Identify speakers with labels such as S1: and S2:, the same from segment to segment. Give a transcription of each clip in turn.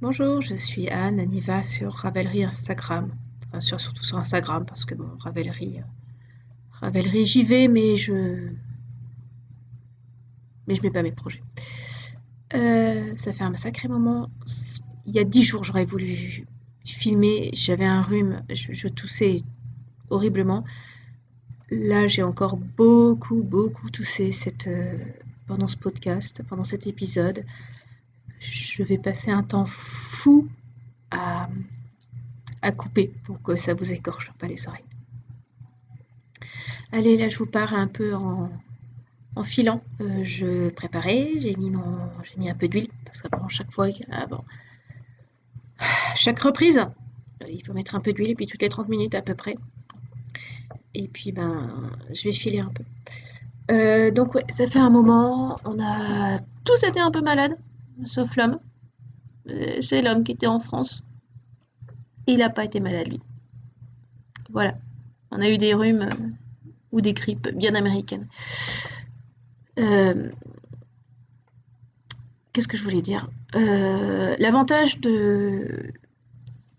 S1: Bonjour, je suis Anne, Aniva sur Ravelry Instagram. Enfin, surtout sur Instagram, parce que bon, Ravelry j'y vais, mais je mets pas mes projets. Ça fait un sacré moment. Il y a 10 jours, j'aurais voulu filmer. J'avais un rhume, je toussais horriblement. Là, j'ai encore beaucoup toussé pendant ce podcast, pendant cet épisode. Je vais passer un temps fou à, à couper pour que ça vous écorche pas les oreilles. Allez, là, je vous parle un peu en filant. Je préparais, j'ai mis un peu d'huile parce qu'avant chaque reprise, il faut mettre un peu d'huile et puis toutes les 30 minutes à peu près. Et puis je vais filer un peu. Donc ouais, ça fait un moment, on a tous été un peu malades, sauf l'homme. C'est l'homme qui était en France. Il n'a pas été malade lui. Voilà. On a eu des rhumes ou des grippes bien américaines. Qu'est-ce que je voulais dire? L'avantage de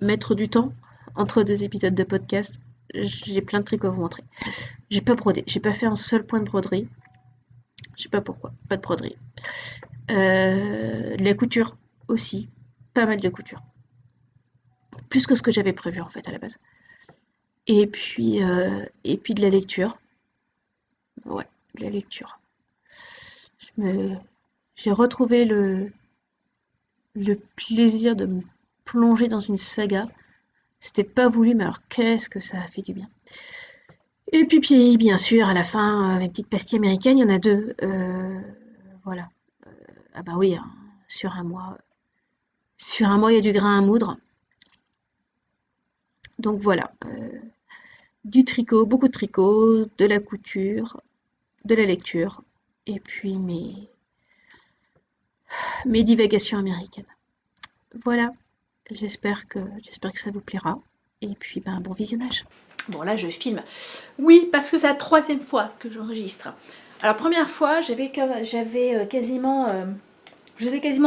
S1: mettre du temps entre deux épisodes de podcast, j'ai plein de trucs à vous montrer. J'ai pas brodé, j'ai pas fait un seul point de broderie. Je sais pas pourquoi, pas de broderie. De la couture aussi, pas mal de couture. Plus que ce que j'avais prévu en fait à la base. Et puis de la lecture. Ouais, de la lecture. J'ai retrouvé le plaisir de me plonger dans une saga. C'était pas voulu, mais alors qu'est-ce que ça a fait du bien. Et puis bien sûr, à la fin, mes petites pastilles américaines, il y en a deux. Voilà. Ah bah oui, hein, sur un mois. Sur un mois, il y a du grain à moudre. Donc voilà. Du tricot, beaucoup de tricot, de la couture, de la lecture. Et puis mes divagations américaines. Voilà. J'espère que ça vous plaira. Et puis bon visionnage. Bon là je filme. Oui, parce que c'est la troisième fois que j'enregistre. Alors première fois, j'avais quasiment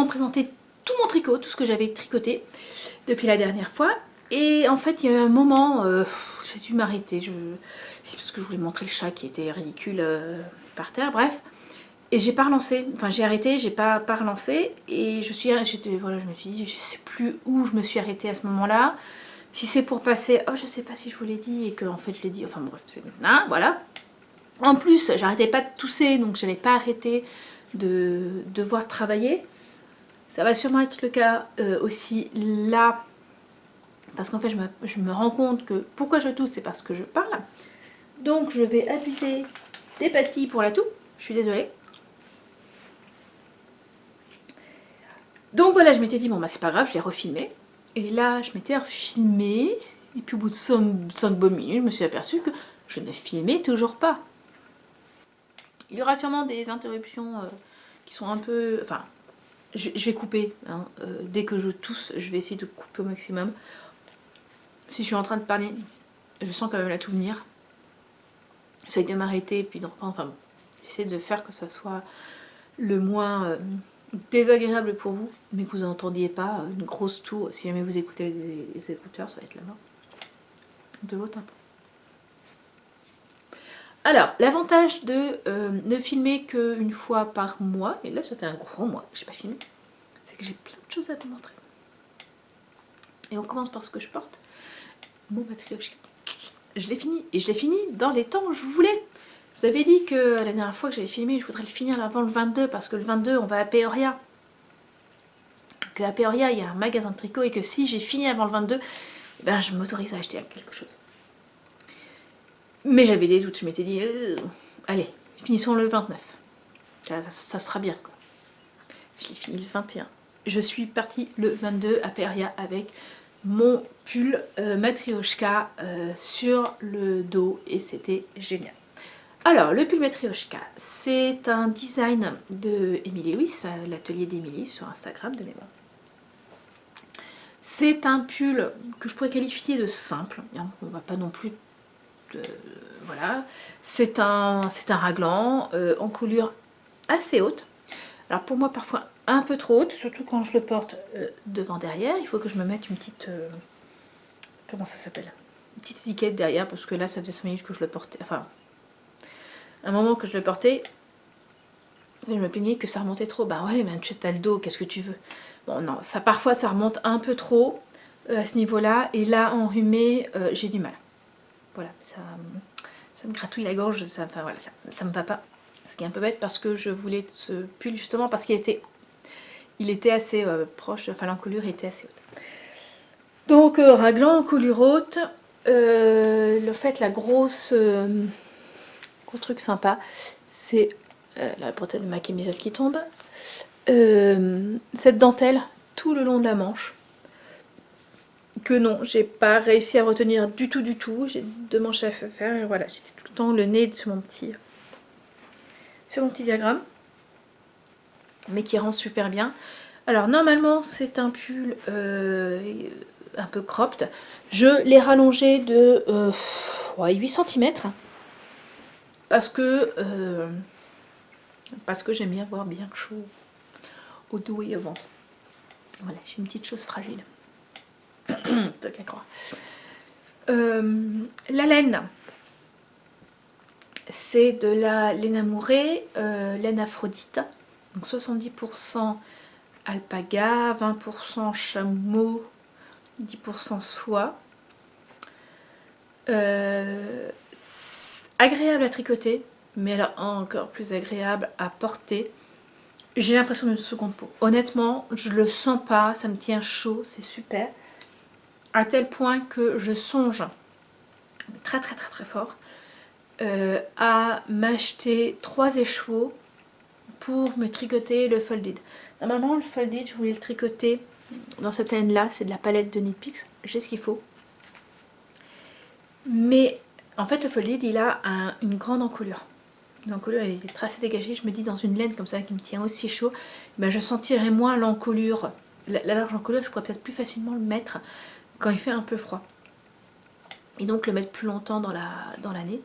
S1: présenté tout mon tricot, tout ce que j'avais tricoté depuis la dernière fois. Et en fait, il y a eu un moment, j'ai dû m'arrêter. C'est parce que je voulais montrer le chat qui était ridicule par terre, bref. Et j'ai pas relancé, enfin j'ai arrêté, j'ai pas relancé. Et voilà, je me suis dit, je sais plus où je me suis arrêtée à ce moment-là. Si c'est pour passer, oh je sais pas si je vous l'ai dit et que en fait je l'ai dit, enfin bref, c'est hein, voilà. En plus, j'arrêtais pas de tousser, donc je n'allais pas arrêter de devoir travailler. Ça va sûrement être le cas aussi là, parce qu'en fait je me rends compte que pourquoi je tousse, c'est parce que je parle. Donc je vais abuser des pastilles pour la toux, je suis désolée. Donc voilà, je m'étais dit, bon bah c'est pas grave, je l'ai refilmé. Et là, je m'étais refilmée, et puis au bout de 5 bonnes minutes, je me suis aperçue que je ne filmais toujours pas. Il y aura sûrement des interruptions qui sont un peu... Enfin, je vais couper. Hein, dès que je tousse, je vais essayer de couper au maximum. Si je suis en train de parler, je sens quand même la toux venir. J'essaie de m'arrêter et puis de reprendre. Enfin bon, j'essaie de faire que ça soit le moins désagréable pour vous, mais que vous n'entendiez pas une grosse toux. Si jamais vous écoutez les écouteurs, ça va être la mort de vos tympans. Alors, l'avantage de ne filmer qu'une fois par mois, et là ça fait un gros mois que je n'ai pas filmé, c'est que j'ai plein de choses à vous montrer. Et on commence par ce que je porte. Mon matrioshka. Je l'ai fini, et je l'ai fini dans les temps où je voulais. Je vous avais dit que la dernière fois que j'avais filmé, je voudrais le finir avant le 22, parce que le 22, on va à Peoria. Que à Peoria, il y a un magasin de tricot, et que si j'ai fini avant le 22, ben, je m'autorise à acheter quelque chose. Mais j'avais des doutes, je m'étais dit, allez, finissons le 29. Ça sera bien, quoi. Je l'ai fini le 21. Je suis partie le 22 à Peoria avec mon pull Matryoshka sur le dos et c'était génial. Alors, le pull Matryoshka, c'est un design de Emily Lewis, l'atelier d'Emily sur Instagram de mémoire. C'est un pull que je pourrais qualifier de simple, on va pas non plus... voilà, c'est un raglan en coulure assez haute. Alors pour moi parfois un peu trop haute, surtout quand je le porte devant derrière. Il faut que je me mette une petite... comment ça s'appelle? Une petite étiquette derrière, parce que là, ça faisait 5 minutes que je le portais. Enfin, un moment que je le portais, je me plaignais que ça remontait trop. Bah ouais, mais tu as le dos, qu'est-ce que tu veux? Bon, non, ça parfois, ça remonte un peu trop à ce niveau-là. Et là, enrhumé, j'ai du mal. Voilà, ça me gratouille la gorge, enfin, voilà, ça me va pas. Ce qui est un peu bête parce que je voulais ce pull justement parce qu'il était assez proche, enfin l'encolure était assez haute. Donc raglan, encolure haute, le fait, la gros truc sympa, c'est la bretelle de ma camisole qui tombe, cette dentelle tout le long de la manche, que non, j'ai pas réussi à retenir du tout, j'ai 2 manches à faire, et voilà, j'étais tout le temps le nez sur mon petit diagramme, mais qui rend super bien. Alors normalement c'est un pull un peu cropped, je l'ai rallongé de 8 cm, parce que j'aime bien avoir bien chaud au dos et au ventre. Voilà, j'ai une petite chose fragile. T'as qu'à croire. La laine, c'est de la laine amourée, laine Aphrodite, donc 70% alpaga, 20% chameau, 10% soie. Agréable à tricoter, mais alors encore plus agréable à porter. J'ai l'impression d'une seconde peau. Honnêtement, je le sens pas, ça me tient chaud, c'est super. À tel point que je songe très fort à m'acheter 3 écheveaux pour me tricoter le folded. Normalement, le folded, je voulais le tricoter dans cette laine là, c'est de la palette de Knit Picks, j'ai ce qu'il faut. Mais en fait, le folded, il a une grande encolure. L'encolure est très assez dégagée. Je me dis, dans une laine comme ça qui me tient aussi chaud, ben, je sentirais moins l'encolure. La large encolure, je pourrais peut-être plus facilement le mettre quand il fait un peu froid. Et donc le mettre plus longtemps dans l'année.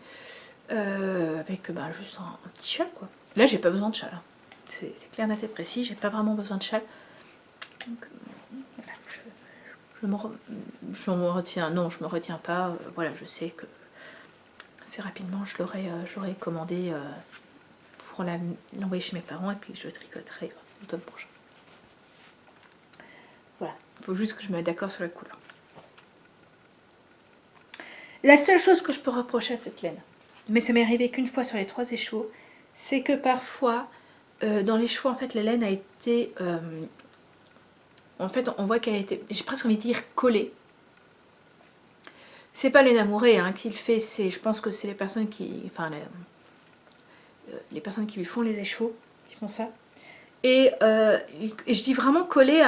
S1: Avec juste un petit châle, quoi. Là, j'ai pas besoin de châle. Hein. C'est clair, net et précis. J'ai pas vraiment besoin de châle. Donc, voilà, je me retiens. Non, je me retiens pas. Voilà, je sais que assez rapidement, j'aurais commandé pour l'envoyer chez mes parents et puis je tricoterai l'automne prochain. Voilà, il faut juste que je me mette d'accord sur la couleur. La seule chose que je peux reprocher à cette laine, mais ça m'est arrivé qu'une fois sur les 3 écheveaux, c'est que parfois, dans les chevaux, en fait, la laine a été... en fait, on voit qu'elle a été, j'ai presque envie de dire, collée. C'est pas laine amourée hein, qui le fait, je pense que c'est les personnes qui... Enfin, les personnes qui lui font les écheveaux, qui font ça. Et je dis vraiment collée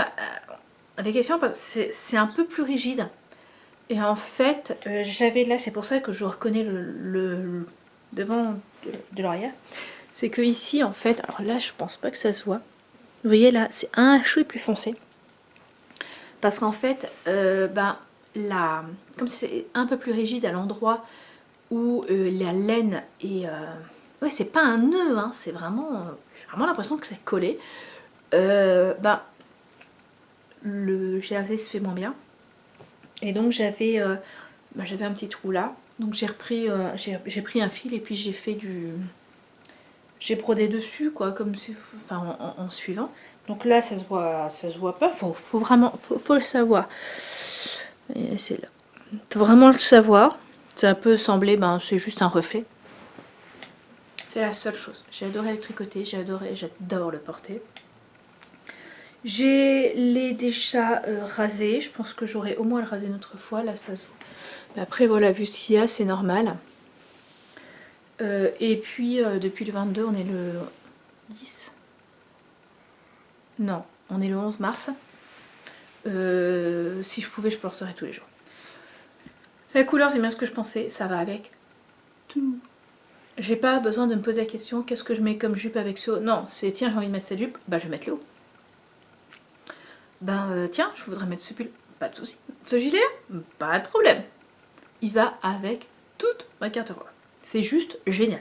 S1: avec question parce que c'est un peu plus rigide. Et en fait, j'avais là, c'est pour ça que je reconnais le devant de l'arrière. C'est que ici, en fait, alors là, je pense pas que ça se voit. Vous voyez là, c'est un chouï plus foncé. Parce qu'en fait, comme c'est un peu plus rigide à l'endroit où la laine est... ouais, c'est pas un nœud, hein, c'est vraiment... j'ai vraiment l'impression que c'est collé. Le jersey se fait moins bien. Et donc j'avais un petit trou là. Donc j'ai pris un fil et puis j'ai brodé dessus quoi, comme si, enfin en suivant. Donc là ça se voit pas. Faut vraiment, faut le savoir. Et c'est là. Faut vraiment le savoir. Ça peut sembler, c'est juste un reflet. C'est la seule chose. J'ai adoré le tricoter, j'adore le porter. J'ai les déjà rasés. Je pense que j'aurai au moins le rasé une autre fois. Là, ça se voit. Mais après, voilà, vu ce qu'il y a, c'est normal. Et puis, depuis le 22, on est le 10. Non, on est le 11 mars. Si je pouvais, je porterais tous les jours. La couleur, c'est bien ce que je pensais. Ça va avec tout. J'ai pas besoin de me poser la question, qu'est-ce que je mets comme jupe avec ce haut? Non, c'est tiens, j'ai envie de mettre cette jupe, je vais mettre le haut. Tiens, je voudrais mettre ce pull, pas de souci. Ce gilet, pas de problème. Il va avec toute ma carte robe. C'est juste génial.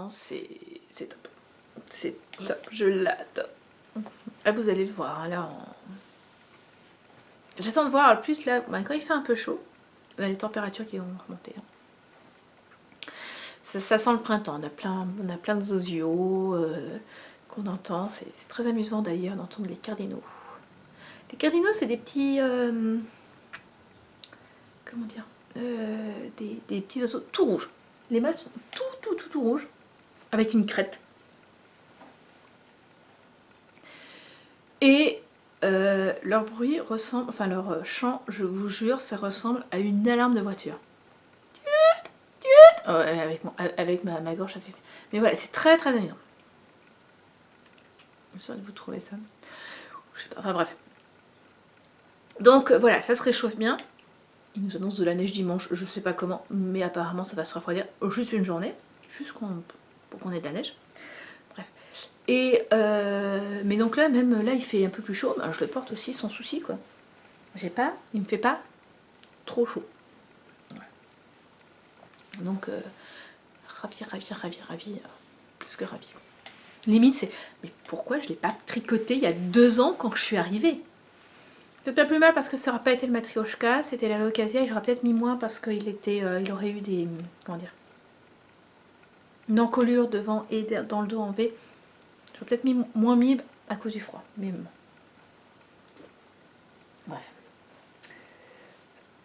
S1: vraiment, c'est top. C'est top, je l'adore. Ah, vous allez le voir, hein, là, j'attends de voir, plus là, quand il fait un peu chaud, on a les températures qui vont remonter. Hein. Ça sent le printemps, on a plein de zozio qu'on entend, c'est très amusant d'ailleurs d'entendre les cardinaux. Les cardinaux, c'est des petits... comment dire des petits oiseaux tout rouges. Les mâles sont tout rouges, avec une crête. Et leur bruit ressemble, enfin leur chant, je vous jure, ça ressemble à une alarme de voiture. Oh, avec ma gorge, ça fait... Mais voilà, c'est très amusant. J'espère que vous trouvez ça. Je sais pas, enfin bref. Donc voilà, ça se réchauffe bien. Il nous annonce de la neige dimanche, je sais pas comment, mais apparemment ça va se refroidir juste une journée, juste pour qu'on ait de la neige. Bref. Et mais donc là, même là, il fait un peu plus chaud, ben, je le porte aussi sans souci, quoi. Il me fait pas trop chaud. Voilà. Donc ravi, plus que ravi. Limite, c'est, mais pourquoi je l'ai pas tricoté il y a 2 ans quand je suis arrivée? C'est pas plus mal parce que ça n'aurait pas été le matrioshka, c'était la l'occasion et j'aurais peut-être mis moins parce qu'il il aurait eu des, comment dire, une encolure devant et dans le dos en V. J'aurais peut-être moins mis à cause du froid, mais bon. Bref.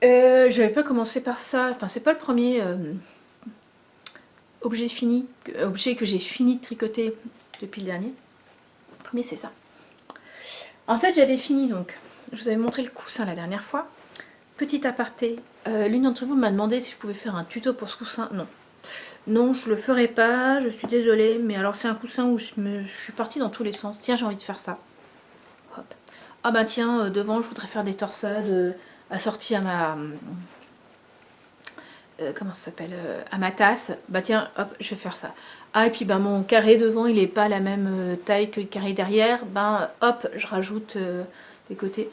S1: Je vais pas commencer par ça, enfin c'est pas le premier objet que j'ai fini de tricoter depuis le dernier. Le premier c'est ça. En fait j'avais fini donc, je vous avais montré le coussin la dernière fois. Petit aparté, l'une d'entre vous m'a demandé si je pouvais faire un tuto pour ce coussin. Non. Non, je le ferai pas, je suis désolée, mais alors c'est un coussin où je suis partie dans tous les sens. Tiens, j'ai envie de faire ça. Hop. Ah bah tiens, devant, je voudrais faire des torsades assorties à ma... comment ça s'appelle, à ma tasse. Bah tiens, hop, je vais faire ça. Ah, et puis bah mon carré devant, il est pas la même taille que le carré derrière. Ben hop, je rajoute des côtés.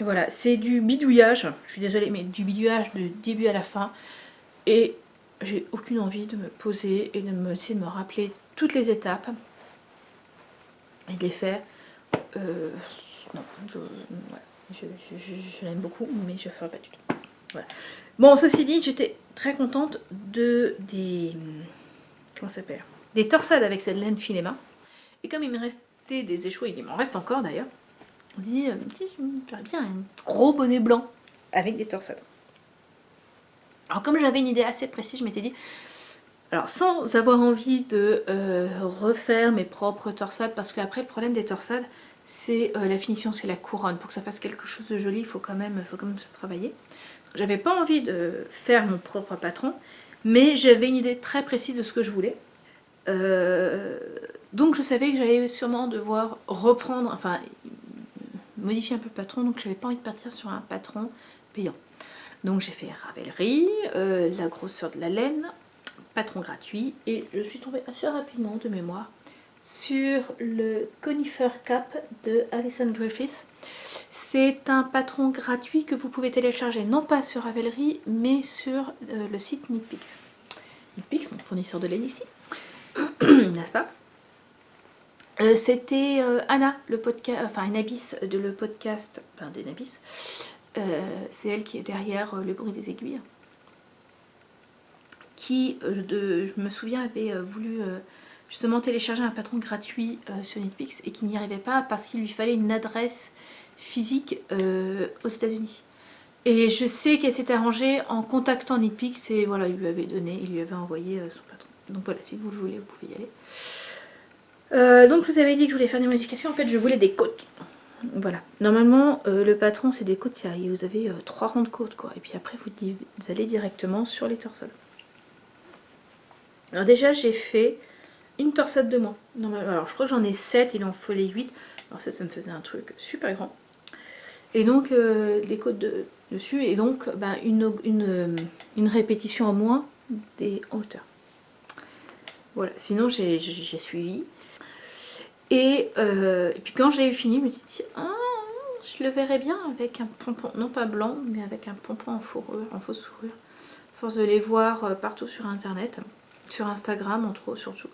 S1: Voilà, c'est du bidouillage, je suis désolée, mais du bidouillage du début à la fin. Et j'ai aucune envie de me poser et essayer de me rappeler toutes les étapes et de les faire. Non, je l'aime beaucoup, mais je ne ferai pas du tout. Voilà. Bon, ceci dit, j'étais très contente comment ça s'appelle, des torsades avec cette laine filet main. Et comme il me restait des échoués, il m'en reste encore d'ailleurs, on dit, je me ferais bien un gros bonnet blanc avec des torsades. Alors comme j'avais une idée assez précise, je m'étais dit, alors sans avoir envie de refaire mes propres torsades, parce qu'après le problème des torsades, c'est la finition, c'est la couronne. Pour que ça fasse quelque chose de joli, il faut quand même se travailler. J'avais pas envie de faire mon propre patron, mais j'avais une idée très précise de ce que je voulais. Donc je savais que j'allais sûrement devoir reprendre, enfin modifier un peu le patron, donc j'avais pas envie de partir sur un patron payant. Donc j'ai fait Ravelry, la grosseur de la laine, patron gratuit, et je suis tombée assez rapidement de mémoire sur le Conifer Cap de Alison Griffith. C'est un patron gratuit que vous pouvez télécharger non pas sur Ravelry, mais sur le site Knitpicks. Knitpicks, mon fournisseur de laine ici, n'est-ce pas? C'était Anna, le podcast, enfin Enabis de le podcast, enfin d'Enabis. C'est elle qui est derrière le bruit des aiguilles. Qui, je me souviens, avait voulu justement télécharger un patron gratuit sur Knitpicks et qui n'y arrivait pas parce qu'il lui fallait une adresse physique aux États-Unis. Et je sais qu'elle s'est arrangée en contactant Knitpicks et voilà, il lui avait envoyé son patron. Donc voilà, si vous le voulez, vous pouvez y aller. Donc je vous avais dit que je voulais faire des modifications. En fait, je voulais des côtes. Voilà. Normalement, le patron, c'est des côtes. Vous avez 3 rangs de côtes, quoi. Et puis après, vous allez directement sur les torsades. Alors déjà, j'ai fait une torsade de moins. Alors, je crois que j'en ai 7, il en fallait 8. Alors ça me faisait un truc super grand. Et donc, les côtes dessus. Et donc, une répétition en moins des hauteurs. Voilà. Sinon, j'ai suivi. Et puis quand je l'ai eu fini, je me suis dit, je le verrais bien avec un pompon, non pas blanc, mais avec un pompon en fourrure, en fausse fourrure. À force de les voir partout sur internet, sur Instagram, entre autres, surtout.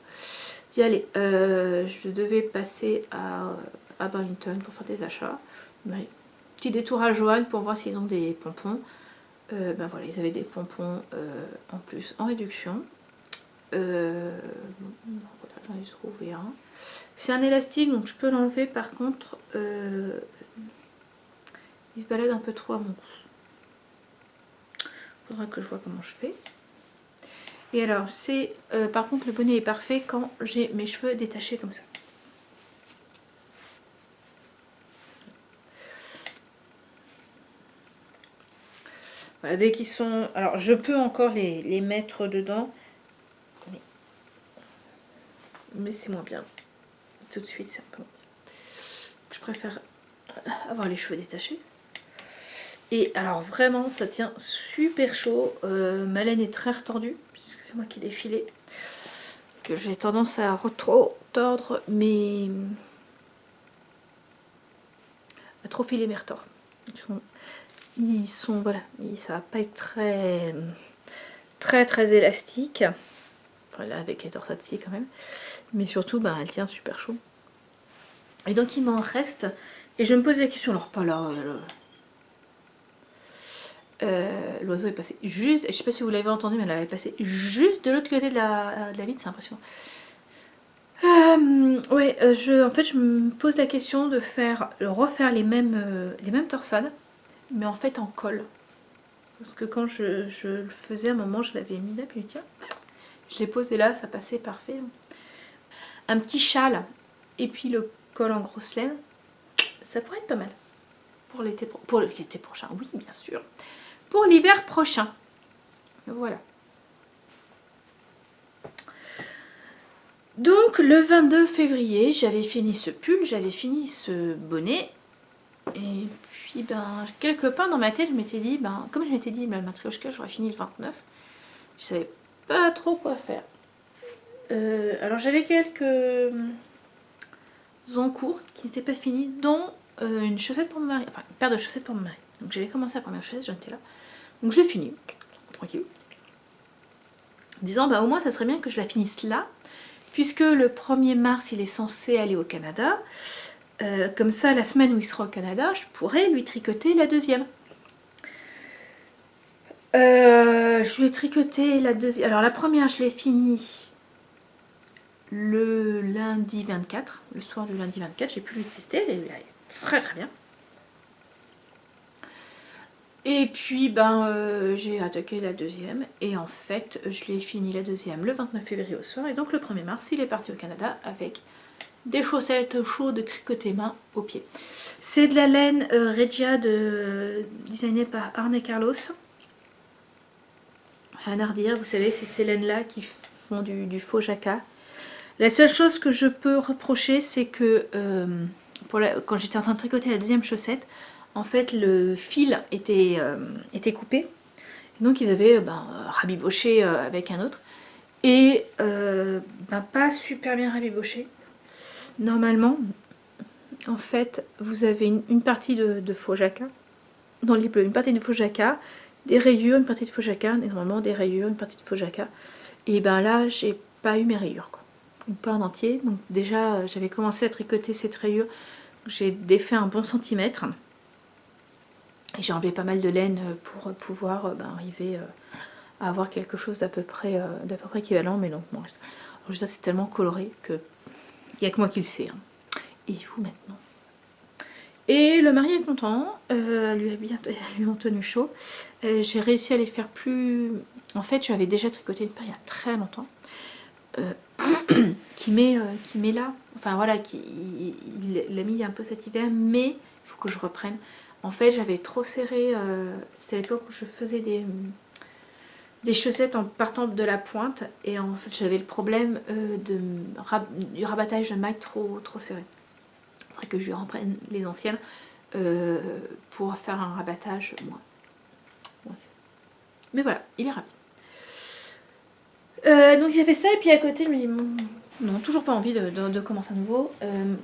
S1: J'y allais. Je devais passer à Burlington pour faire des achats. Ouais. Petit détour à Joanne pour voir s'ils ont des pompons. Ben voilà, ils avaient des pompons en plus en réduction. Voilà, j'en ai trouvé un. C'est un élastique, donc je peux l'enlever. Par contre, il se balade un peu trop à mon cou. Faudra que je vois comment je fais. Et alors, c'est par contre, le bonnet est parfait quand j'ai mes cheveux détachés comme ça. Voilà, dès qu'ils sont... Alors, je peux encore les mettre dedans. Mais c'est moins bien. Tout de suite, c'est un peu... Je préfère avoir les cheveux détachés. Et alors, vraiment, ça tient super chaud. Ma laine est très retordue, puisque c'est moi qui l'ai filé. Que j'ai tendance à trop tordre, mais... à trop filer mes retors. Ils sont voilà, ça va pas être très élastique. Enfin, là, avec les torsades ci quand même. Mais surtout, ben, elle tient super chaud. Et donc, il m'en reste. Et je me pose la question, alors pas là. L'oiseau est passé juste, je sais pas si vous l'avez entendu, mais elle est passée juste de l'autre côté de la vitre, c'est impressionnant. Ouais, en fait, je me pose la question de refaire les mêmes torsades, mais en fait en colle. Parce que quand je le faisais, à un moment, je l'avais mis là, puis tiens, je l'ai posé là, ça passait parfait. Un petit châle, et puis le col en grosse laine, ça pourrait être pas mal. Pour l'été prochain, oui, bien sûr. Pour l'hiver prochain. Voilà. Donc, le 22 février, j'avais fini ce pull, j'avais fini ce bonnet. Et puis, ben, quelque part dans ma tête, je m'étais dit, ben, comme je m'étais dit, ben, le matrioshka, j'aurais fini le 29. Je savais pas trop quoi faire. Alors, j'avais quelques encours qui n'étaient pas finis, dont une chaussette pour mon mari, enfin, une paire de chaussettes pour mon mari. Donc, j'avais commencé la première chaussette, j'en étais là. Donc, je l'ai fini, tranquille. Disant, ben, au moins, ça serait bien que je la finisse là, puisque le 1er mars, il est censé aller au Canada. Comme ça, la semaine où il sera au Canada, je pourrais lui tricoter la deuxième. Je lui ai tricoté la deuxième. Alors la première, je l'ai finie le lundi 24, le soir du lundi 24. J'ai pu lui tester, elle est très bien. Et puis, ben, j'ai attaqué la deuxième. Et en fait, je l'ai fini la deuxième le 29 février au soir. Et donc le 1er mars, il est parti au Canada avec des chaussettes chaudes tricotées main aux pieds. C'est de la laine Regia designée par Arne Carlos. Rien à redire, vous savez, c'est ces laines-là qui font du faux jacquard. La seule chose que je peux reprocher, c'est que quand j'étais en train de tricoter la deuxième chaussette, en fait, le fil était coupé. Donc, ils avaient rabiboché avec un autre. Et pas super bien rabiboché. Normalement, en fait, vous avez une partie de faux jacquard, dans les bleus, une partie de faux jacquard, des rayures, une partie de faux jacquard, et normalement des rayures, une partie de faux jacquard. Et ben là, j'ai pas eu mes rayures, quoi. Pas en entier. Donc déjà, j'avais commencé à tricoter cette rayure, j'ai défait un bon centimètre. Et j'ai enlevé pas mal de laine pour pouvoir arriver à avoir quelque chose d'à peu près équivalent, mais non, bon, reste. Alors, ça, c'est tellement coloré que il n'y a que moi qui le sais. Hein. Et vous maintenant. Et le mari est content, lui ont tenu chaud. J'ai réussi à les faire plus... En fait, j'avais déjà tricoté une paire il y a très longtemps. Qui met là. Enfin voilà, il l'a mis un peu cet hiver, mais il faut que je reprenne. En fait, j'avais trop serré. C'était à l'époque où je faisais des chaussettes en partant de la pointe. Et en fait, j'avais le problème du rabattage de mailles trop serré. Il faudrait que je lui reprenne les anciennes pour faire un rabattage moins. Mais voilà, il est ravi. Donc il y avait ça, et puis à côté, je me dis, non, toujours pas envie de commencer à nouveau.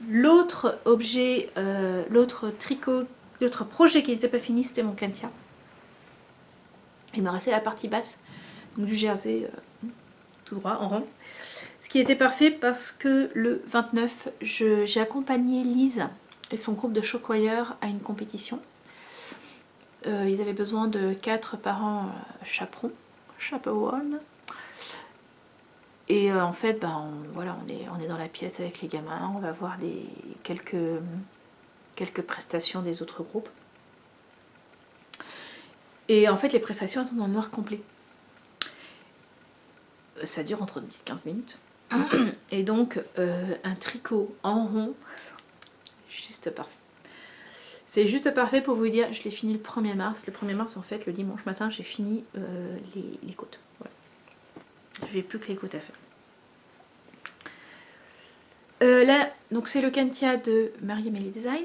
S1: L'autre objet, l'autre tricot, l'autre projet qui n'était pas fini, c'était mon Kantia. Il me restait la partie basse, donc du jersey, tout droit, en rond. Ce qui était parfait parce que le 29, j'ai accompagné Lise et son groupe de chocoyeurs à une compétition. Ils avaient besoin de 4 parents chaperon. Et en fait, ben, voilà, on est dans la pièce avec les gamins, on va voir quelques prestations des autres groupes. Et en fait, les prestations sont dans le noir complet. Ça dure entre 10-15 minutes. Et donc, un tricot en rond, juste parfait. C'est juste parfait pour vous dire, je l'ai fini le 1er mars. Le 1er mars, en fait, le dimanche matin, j'ai fini les côtes. Voilà. Je n'ai plus que les côtes à faire. Là, donc c'est le Cantia de Marie-Amélie Design.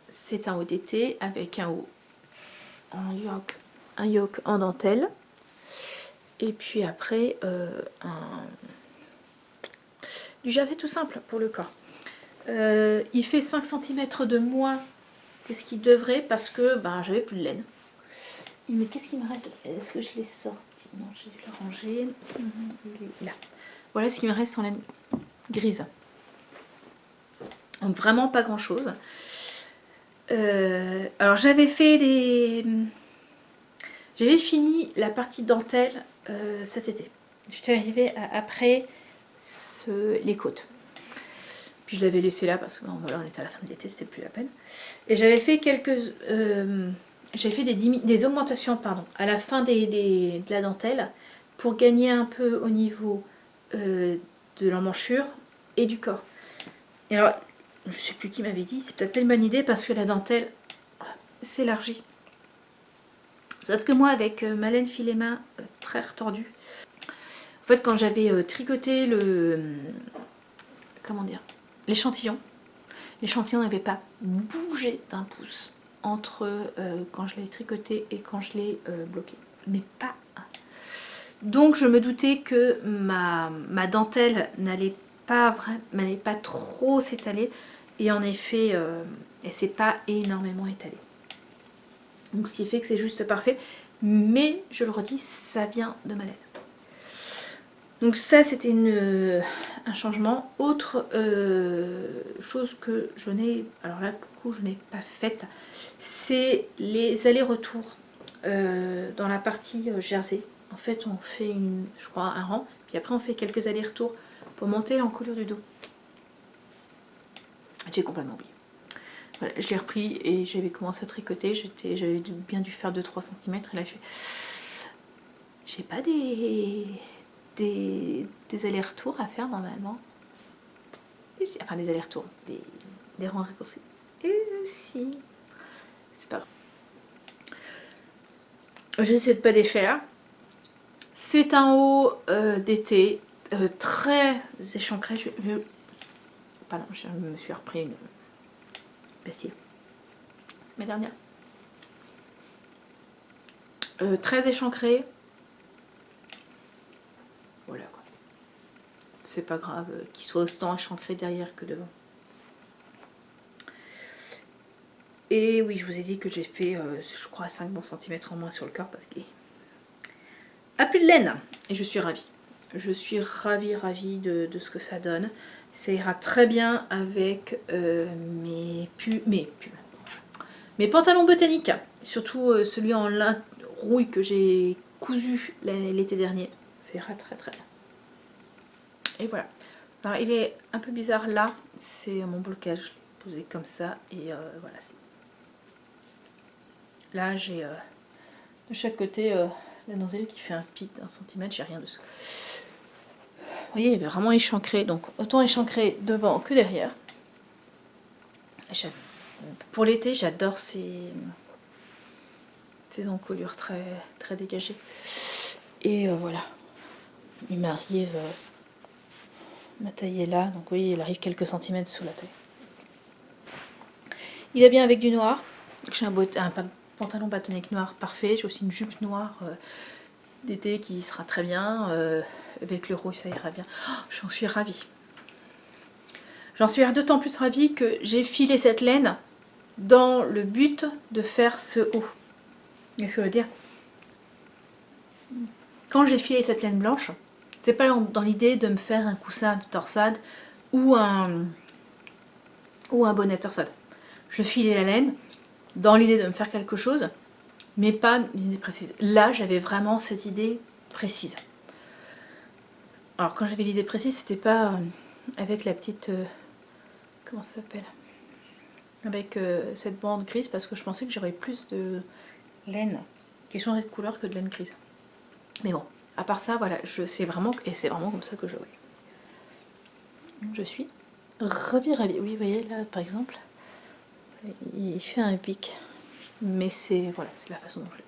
S1: C'est un haut d'été avec un haut en yoke en dentelle. Et puis après, du jersey tout simple pour le corps. Il fait 5 cm de moins que ce qu'il devrait parce que ben, j'avais plus de laine. Mais qu'est-ce qu'il me reste? Est-ce que je l'ai sorti? Non, j'ai dû le ranger. Il est là. Voilà ce qui me reste en laine grise. Donc vraiment pas grand chose. Alors j'avais fini la partie dentelle cet été. J'étais arrivée après les côtes. Puis je l'avais laissé là parce que bon, voilà, on était à la fin de l'été, c'était plus la peine. Et j'avais fait des augmentations pardon, à la fin de la dentelle pour gagner un peu au niveau de l'emmanchure et du corps. Et alors, je ne sais plus qui m'avait dit, c'est peut-être pas une bonne idée parce que la dentelle s'élargit. Sauf que moi, avec ma laine filet main très retordue, en fait, quand j'avais tricoté l'échantillon n'avait pas bougé d'un pouce entre quand je l'ai tricoté et quand je l'ai bloqué. Mais pas un. Donc je me doutais que ma dentelle n'allait pas trop s'étaler. Et en effet, elle s'est pas énormément étalée. Donc ce qui fait que c'est juste parfait. Mais je le redis, ça vient de ma laine. Donc ça c'était un changement. Autre chose que je n'ai, alors là pour le coup je n'ai pas faite, c'est les allers-retours dans la partie jersey. En fait on fait je crois un rang, puis après on fait quelques allers-retours pour monter l'encolure du dos. J'ai complètement oublié. Voilà, je l'ai repris et j'avais commencé à tricoter, j'avais bien dû faire 2-3 cm et là j'ai pas des allers-retours à faire normalement. Enfin des allers-retours, des rangs raccourcis. Et si, c'est pas grave. J'essaie de pas défaire. C'est un haut d'été très échancré. Pardon, je me suis repris une pastille. C'est ma dernière. Très échancré. Voilà quoi. C'est pas grave qu'il soit autant échancré derrière que devant. Et oui, je vous ai dit que j'ai fait, je crois, 5 bons centimètres en moins sur le corps parce qu'il a plus de laine. Et je suis ravie. Je suis ravie de ce que ça donne. Ça ira très bien avec mes pantalons botaniques. Surtout celui en lin rouille que j'ai cousu l'été dernier. Ça ira très bien. Et voilà. Alors il est un peu bizarre là. C'est mon blocage. Je l'ai posé comme ça. Et voilà. Là j'ai de chaque côté la dentelle qui fait un pic d'1 centimètre. J'ai rien dessous. Vous voyez, il est vraiment échancré. Donc autant échancré devant que derrière. Pour l'été, j'adore ces encolures très dégagées. Et voilà. Il m'arrive ma taille est là, donc vous voyez, il arrive quelques centimètres sous la taille. Il va bien avec du noir. J'ai un pantalon bâtonnique noir parfait. J'ai aussi une jupe noire d'été qui sera très bien. Avec le rouge, ça ira bien. Oh, j'en suis ravie. J'en suis d'autant plus ravie que j'ai filé cette laine dans le but de faire ce haut. Qu'est-ce que je veux dire? quand j'ai filé cette laine blanche, c'est pas dans l'idée de me faire un coussin de torsade ou un bonnet de torsade. Je filais la laine dans l'idée de me faire quelque chose, mais pas une idée précise. Là, j'avais vraiment cette idée précise. Alors quand j'avais l'idée précise, c'était pas avec la petite... comment ça s'appelle? Avec cette bande grise, parce que je pensais que j'aurais plus de laine qui changeait de couleur que de laine grise. Mais bon, à part ça, voilà, c'est vraiment comme ça que je vois. Je suis ravie. Oui, vous voyez là, par exemple, il fait un pic. Mais c'est voilà, c'est la façon dont je l'ai.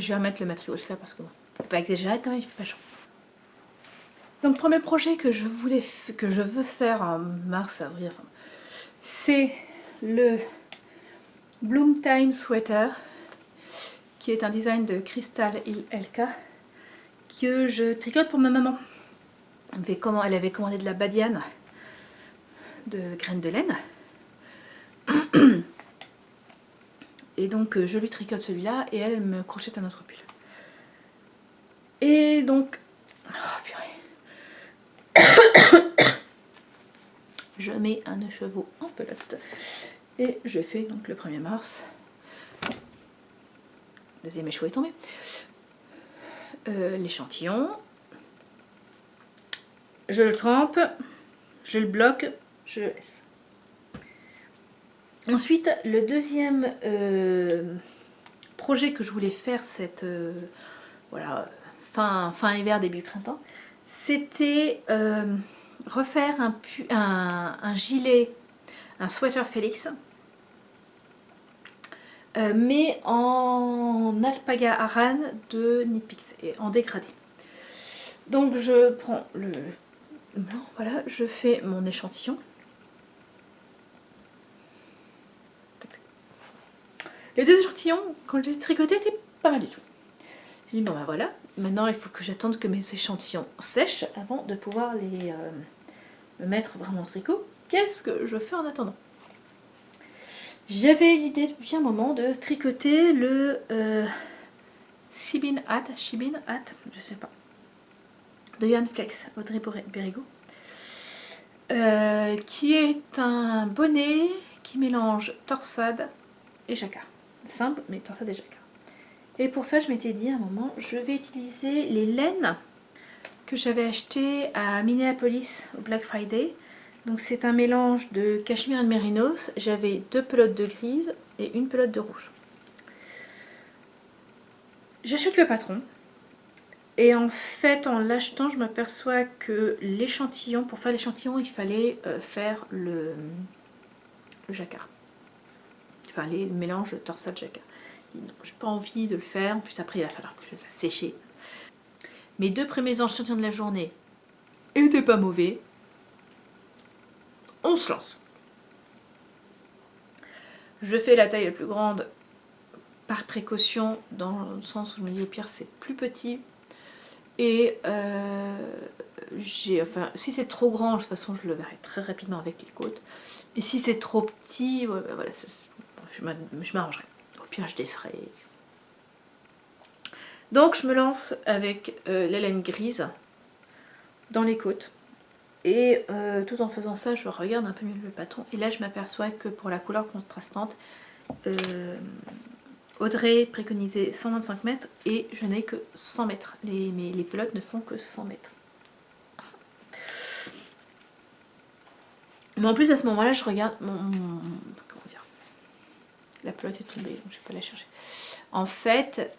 S1: Je vais remettre le matrioshka parce que bon, faut pas exagérer quand même, il fait pas chaud. Donc premier projet que je veux faire en mars, avril, enfin, c'est le Bloom Time Sweater, qui est un design de Crystal LK que je tricote pour ma maman. Elle avait commandé de la badiane de graines de laine. Et donc je lui tricote celui-là et elle me crochette un autre pull. Et donc... Oh purée. Je mets un écheveau en pelote. Et je fais donc le 1er mars. Deuxième écheveau est tombé. L'échantillon. Je le trempe. Je le bloque. Je le laisse. Ensuite, le deuxième projet que je voulais faire voilà, fin hiver, début printemps, c'était refaire un gilet, un sweater Félix, mais en alpaga aran de Knitpicks et en dégradé. Donc je prends le blanc, voilà, je fais mon échantillon. Les deux échantillons, quand je les ai tricotés, étaient pas mal du tout. J'ai dit bon ben voilà, maintenant il faut que j'attende que mes échantillons sèchent avant de pouvoir les me mettre vraiment au tricot. Qu'est-ce que je fais en attendant? J'avais l'idée depuis un moment de tricoter le Shibin Hat, je sais pas, de Yarn Flex, Audrey Berigo, qui est un bonnet qui mélange torsade et jacquard. Simple, mais torsade et jacquard. Et pour ça, je m'étais dit à un moment, je vais utiliser les laines que j'avais achetées à Minneapolis au Black Friday. Donc c'est un mélange de cachemire et de mérinos. J'avais 2 pelotes de grise et une pelote de rouge. J'achète le patron. Et en fait, en l'achetant, je m'aperçois que l'échantillon, pour faire l'échantillon, il fallait faire le jacquard. Enfin, le mélange torsade-jacquard. J'ai pas envie de le faire. En plus, après, il va falloir que je le fasse sécher. Mes 2 premiers échantillons de la journée étaient pas mauvais. On se lance. Je fais la taille la plus grande par précaution, dans le sens où je me dis au pire c'est plus petit. Et si c'est trop grand, de toute façon je le verrai très rapidement avec les côtes. Et si c'est trop petit, ouais, voilà, je m'arrangerai. Au pire je déferai. Donc je me lance avec la laine grise dans les côtes. Et tout en faisant ça, je regarde un peu mieux le patron. Et là, je m'aperçois que pour la couleur contrastante, Audrey préconisait 125 mètres et je n'ai que 100 mètres. Les pelotes ne font que 100 mètres. Mais en plus, à ce moment-là, je regarde comment dire, la pelote est tombée, donc je ne vais pas la chercher. En fait,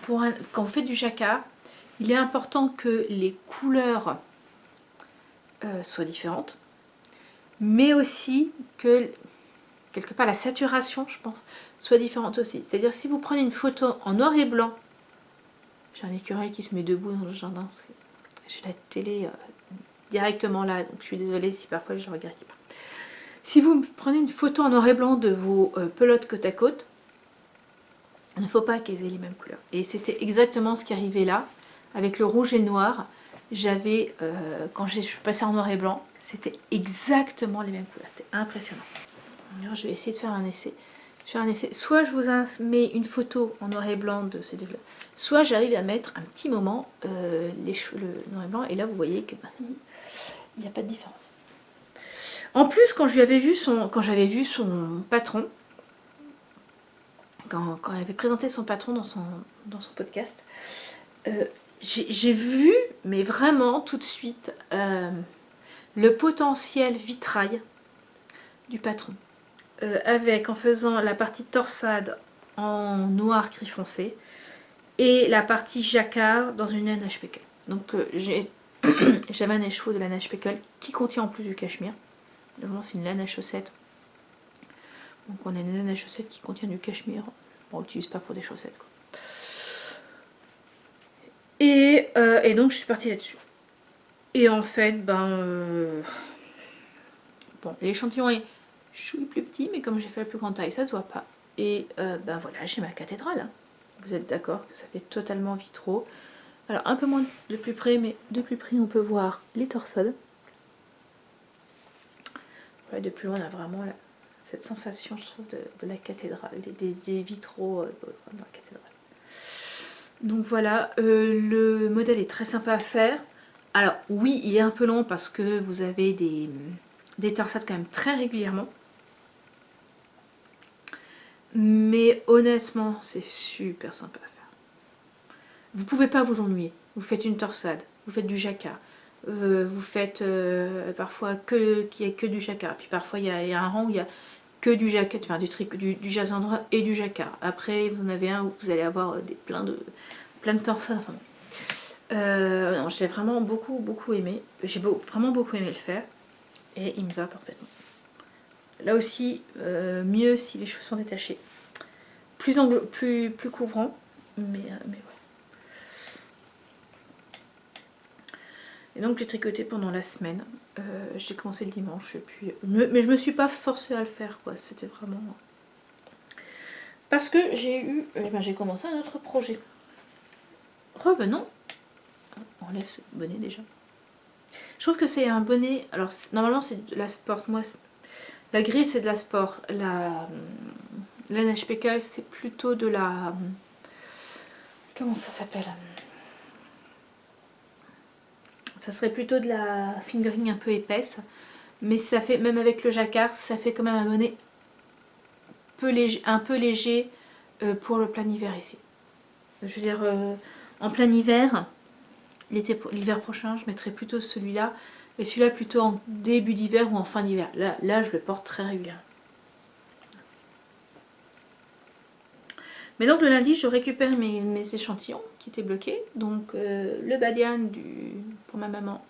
S1: quand on fait du jacquard, il est important que les couleurs soient différentes, mais aussi que quelque part la saturation, je pense, soit différente aussi. C'est-à-dire si vous prenez une photo en noir et blanc, j'ai un écureuil qui se met debout dans le jardin, j'ai la télé directement là, donc je suis désolée si parfois je regarde pas. Si vous prenez une photo en noir et blanc de vos pelotes côte à côte, il ne faut pas qu'elles aient les mêmes couleurs. Et c'était exactement ce qui arrivait là, avec le rouge et le noir. J'avais, quand je suis passée en noir et blanc, c'était exactement les mêmes couleurs. C'était impressionnant. Alors, je vais essayer de faire un essai. Je vais faire un essai. Soit je vous mets une photo en noir et blanc de ces deux-là, soit j'arrive à mettre un petit moment les cheveux le noir et blanc, et là vous voyez que il n'y a pas de différence. En plus, quand j'avais vu son patron, quand elle avait présenté son patron dans son podcast, j'ai vu, mais vraiment tout de suite, le potentiel vitrail du patron. En faisant la partie torsade en noir gris foncé et la partie jacquard dans une laine H-Pekel. Donc j'avais un écheveau de laine H-Pekel qui contient en plus du cachemire. Normalement c'est une laine à chaussettes. Donc on a une laine à chaussettes qui contient du cachemire. On l'utilise pas pour des chaussettes quoi. Et donc je suis partie là-dessus. Et en fait, bon, l'échantillon est chouille plus petit, mais comme j'ai fait la plus grande taille, ça se voit pas. Et voilà, j'ai ma cathédrale. Vous êtes d'accord que ça fait totalement vitraux. Alors un peu moins de plus près, mais de plus près on peut voir les torsades. Ouais, de plus loin on a vraiment cette sensation, je trouve, de la cathédrale, des vitraux dans la cathédrale. Donc voilà, le modèle est très sympa à faire. Alors oui, il est un peu long parce que vous avez des torsades quand même très régulièrement. Mais honnêtement, c'est super sympa à faire. Vous pouvez pas vous ennuyer. Vous faites une torsade, vous faites du jacquard, vous faites parfois qu'il n'y a que du jacquard. Puis parfois il y a un rang où il y a que du jacquard, enfin du jasandra et du jacquard. Après vous en avez un où vous allez avoir plein de torsades. Enfin, non, j'ai vraiment beaucoup aimé. J'ai vraiment beaucoup aimé le faire et il me va parfaitement. Là aussi, mieux si les cheveux sont détachés. Plus couvrant, mais ouais. Et donc j'ai tricoté pendant la semaine. J'ai commencé le dimanche, et puis, mais je me suis pas forcée à le faire, quoi. C'était vraiment... Parce que j'ai commencé un autre projet. Revenons. On enlève ce bonnet déjà. Je trouve que c'est un bonnet... Alors, normalement, c'est de la sport. Moi, la grise, c'est de la sport. La neige pécale, c'est plutôt de la... Comment ça s'appelle? Ça serait plutôt de la fingering un peu épaisse. Mais ça fait, même avec le jacquard, ça fait quand même un bonnet un peu léger pour le plein hiver ici. Je veux dire, en plein hiver, l'hiver prochain, je mettrai plutôt celui-là. Et celui-là plutôt en début d'hiver ou en fin d'hiver. Là, je le porte très régulièrement. Mais donc le lundi, je récupère mes échantillons qui étaient bloqués. Donc le badiane pour ma maman,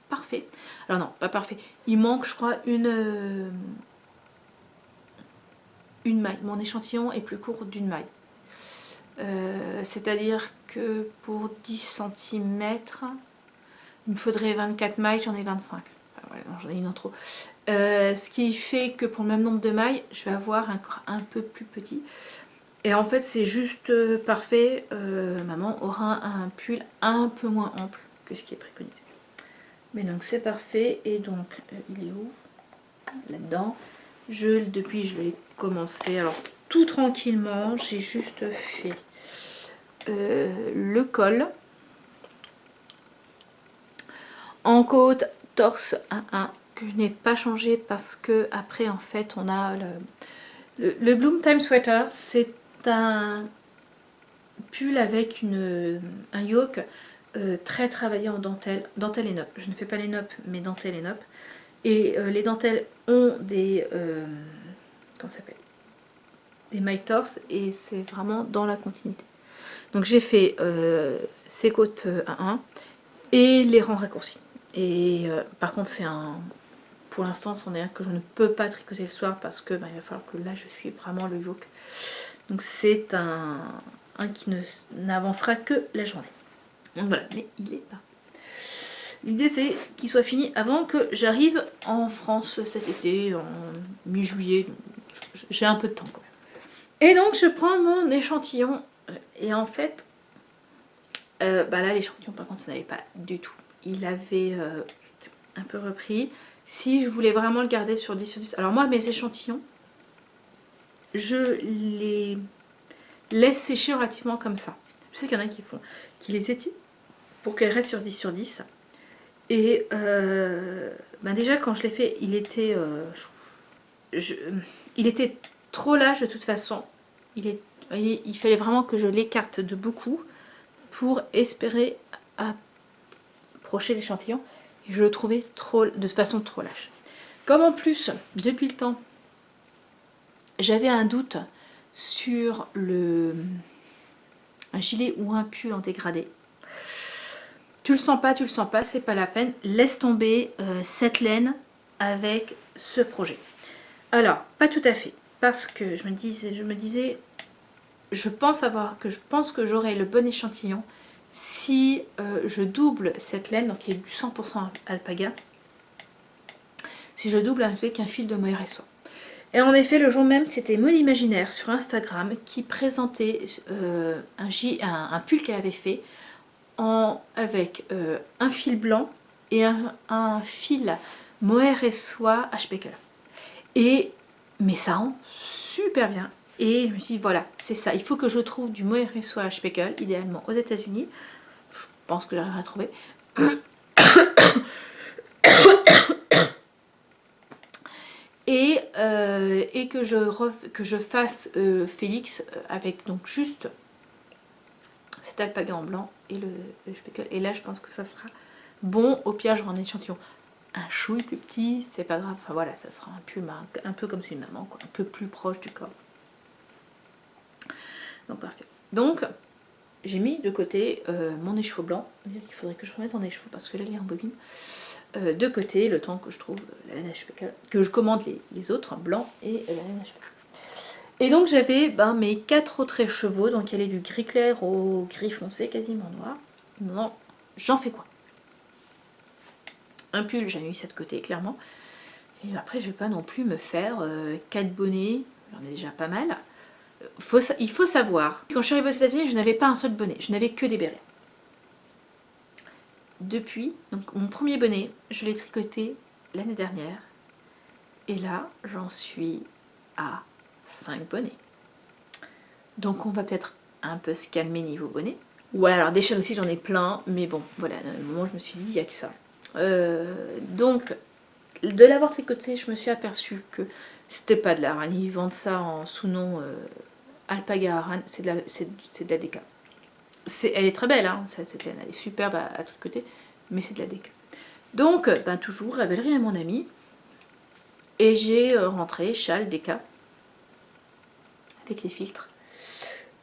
S1: parfait. Alors non, pas parfait. Il manque, je crois, une maille. Mon échantillon est plus court d'une maille. C'est-à-dire que pour 10 cm, il me faudrait 24 mailles, j'en ai 25. Enfin, voilà, j'en ai une en trop. Ce qui fait que pour le même nombre de mailles, je vais avoir un corps un peu plus petit. Et en fait, c'est juste parfait. Maman aura un pull un peu moins ample que ce qui est préconisé. Mais donc c'est parfait. Et donc, il est où? Là-dedans. Depuis, je l'ai commencé. Alors, tout tranquillement, j'ai juste fait le col. En côte, torse 1-1, que je n'ai pas changé parce que après, en fait, on a le Bloom Time Sweater. C'est un pull avec un yoke très travaillé en dentelle et nopp. Je ne fais pas les nopp, mais dentelle et nopp. Et les dentelles ont des comment ça s'appelle, des mailles torse, et c'est vraiment dans la continuité. Donc j'ai fait ces côtes 1-1 et les rangs raccourcis. Et par contre pour l'instant c'en est un que je ne peux pas tricoter le soir parce que il va falloir que là je suis vraiment le yoke. Donc c'est un qui n'avancera que la journée. Donc voilà, mais il est là. L'idée c'est qu'il soit fini avant que j'arrive en France cet été, en mi-juillet. J'ai un peu de temps quand même. Et donc je prends mon échantillon. Et en fait, là l'échantillon par contre ça n'allait pas du tout. Il avait un peu repris. Si je voulais vraiment le garder sur 10 sur 10. Alors moi mes échantillons, je les laisse sécher relativement comme ça. Je sais qu'il y en a qui les étirent pour qu'elles restent sur 10. Et ben déjà quand je l'ai fait, il était trop lâche de toute façon. Il fallait vraiment que je l'écarte de beaucoup pour espérer approcher l'échantillon. Et je le trouvais de façon trop lâche. Comme en plus, depuis le temps, j'avais un doute sur un gilet ou un pull en dégradé. Tu le sens pas, c'est pas la peine. Laisse tomber cette laine avec ce projet. Alors, pas tout à fait, parce que je me disais, je pense que j'aurai le bon échantillon si je double cette laine, donc qui est du 100% alpaga, si je double avec un fil de mohair et soie. Et en effet, le jour même, c'était Mode Imaginaire sur Instagram qui présentait un pull qu'elle avait fait avec un fil blanc et un fil mohair et soie HPK. Mais ça rend super bien. Et je me suis dit, voilà, c'est ça. Il faut que je trouve du mohair et soie HPK, idéalement aux États-Unis. Je pense que j'arriverai à trouver. Et que je fasse Félix avec donc juste cet alpaga en blanc et le HPK. Et là, je pense que ça sera bon. Au pire, j'aurai un échantillon un chouille plus petit, c'est pas grave. Enfin voilà, ça sera un peu comme une maman, quoi, un peu plus proche du corps. Donc parfait. Donc j'ai mis de côté mon écheveau blanc. Il faudrait que je remette en écheveau parce que là il est en bobine. De côté, le temps que je trouve la laine HPK, que je commande les autres blancs et la laine HPK. Et donc j'avais mes 4 autres écheveaux, donc elle est du gris clair au gris foncé, quasiment noir. Non, j'en fais quoi? Un pull, j'avais mis ça de côté, clairement. Et après, je vais pas non plus me faire 4 bonnets, j'en ai déjà pas mal. Il faut savoir, quand je suis arrivée aux États-Unis, je n'avais pas un seul bonnet, je n'avais que des bérets. Depuis, donc mon premier bonnet, je l'ai tricoté l'année dernière. Et là, j'en suis à 5 bonnets. Donc on va peut-être un peu se calmer niveau bonnet. Ouais, alors des châles aussi, j'en ai plein, mais bon, voilà, à un moment, je me suis dit, il n'y a que ça. Donc, de l'avoir tricoté, je me suis aperçue que c'était pas de la Aran. Ils vendent ça sous nom Alpaga Aran, c'est de la déca. Elle est très belle, hein, cette laine, elle est superbe à tricoter, mais c'est de la déca. Donc, toujours, révélerie à mon ami. Et j'ai rentré châle déca avec les filtres.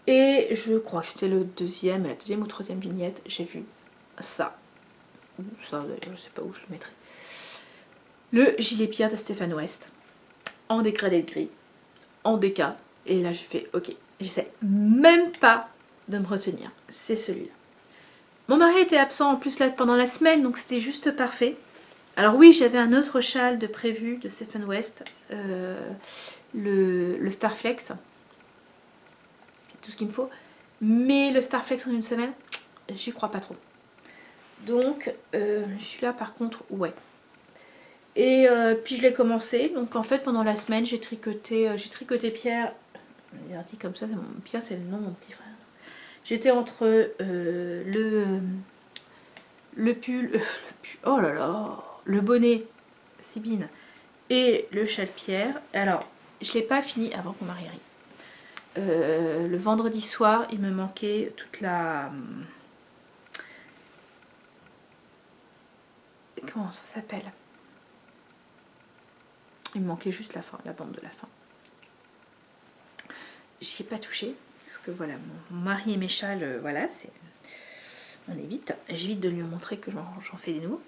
S1: Et je crois que c'était la deuxième ou troisième vignette, j'ai vu ça. Ça, d'ailleurs, je sais pas où je le mettrai. Le gilet pierre de Stéphane West, en dégradé de gris, en déca. Et là, j'ai fait, ok, j'essaie même pas de me retenir. C'est celui-là. Mon mari était absent en plus là pendant la semaine, donc c'était juste parfait. Alors oui, j'avais un autre châle de prévu de Stephen West, le Starflex, tout ce qu'il me faut. Mais le Starflex en une semaine, j'y crois pas trop. Donc, je suis là par contre, ouais. Et puis je l'ai commencé, donc en fait pendant la semaine j'ai tricoté Pierre. Il a dit comme ça, Pierre c'est le nom de mon petit frère. J'étais entre le pull, oh là là, le bonnet Sibine et le châle Pierre. Alors, je ne l'ai pas fini avant qu'on mari arrive. Le vendredi soir, il me manquait toute la... Comment ça s'appelle? Il me manquait juste la fin, la bande de la fin. J'y ai pas touché, parce que voilà, mon mari et mes châles, voilà, c'est... On évite. J'évite de lui montrer que j'en fais des nouveaux.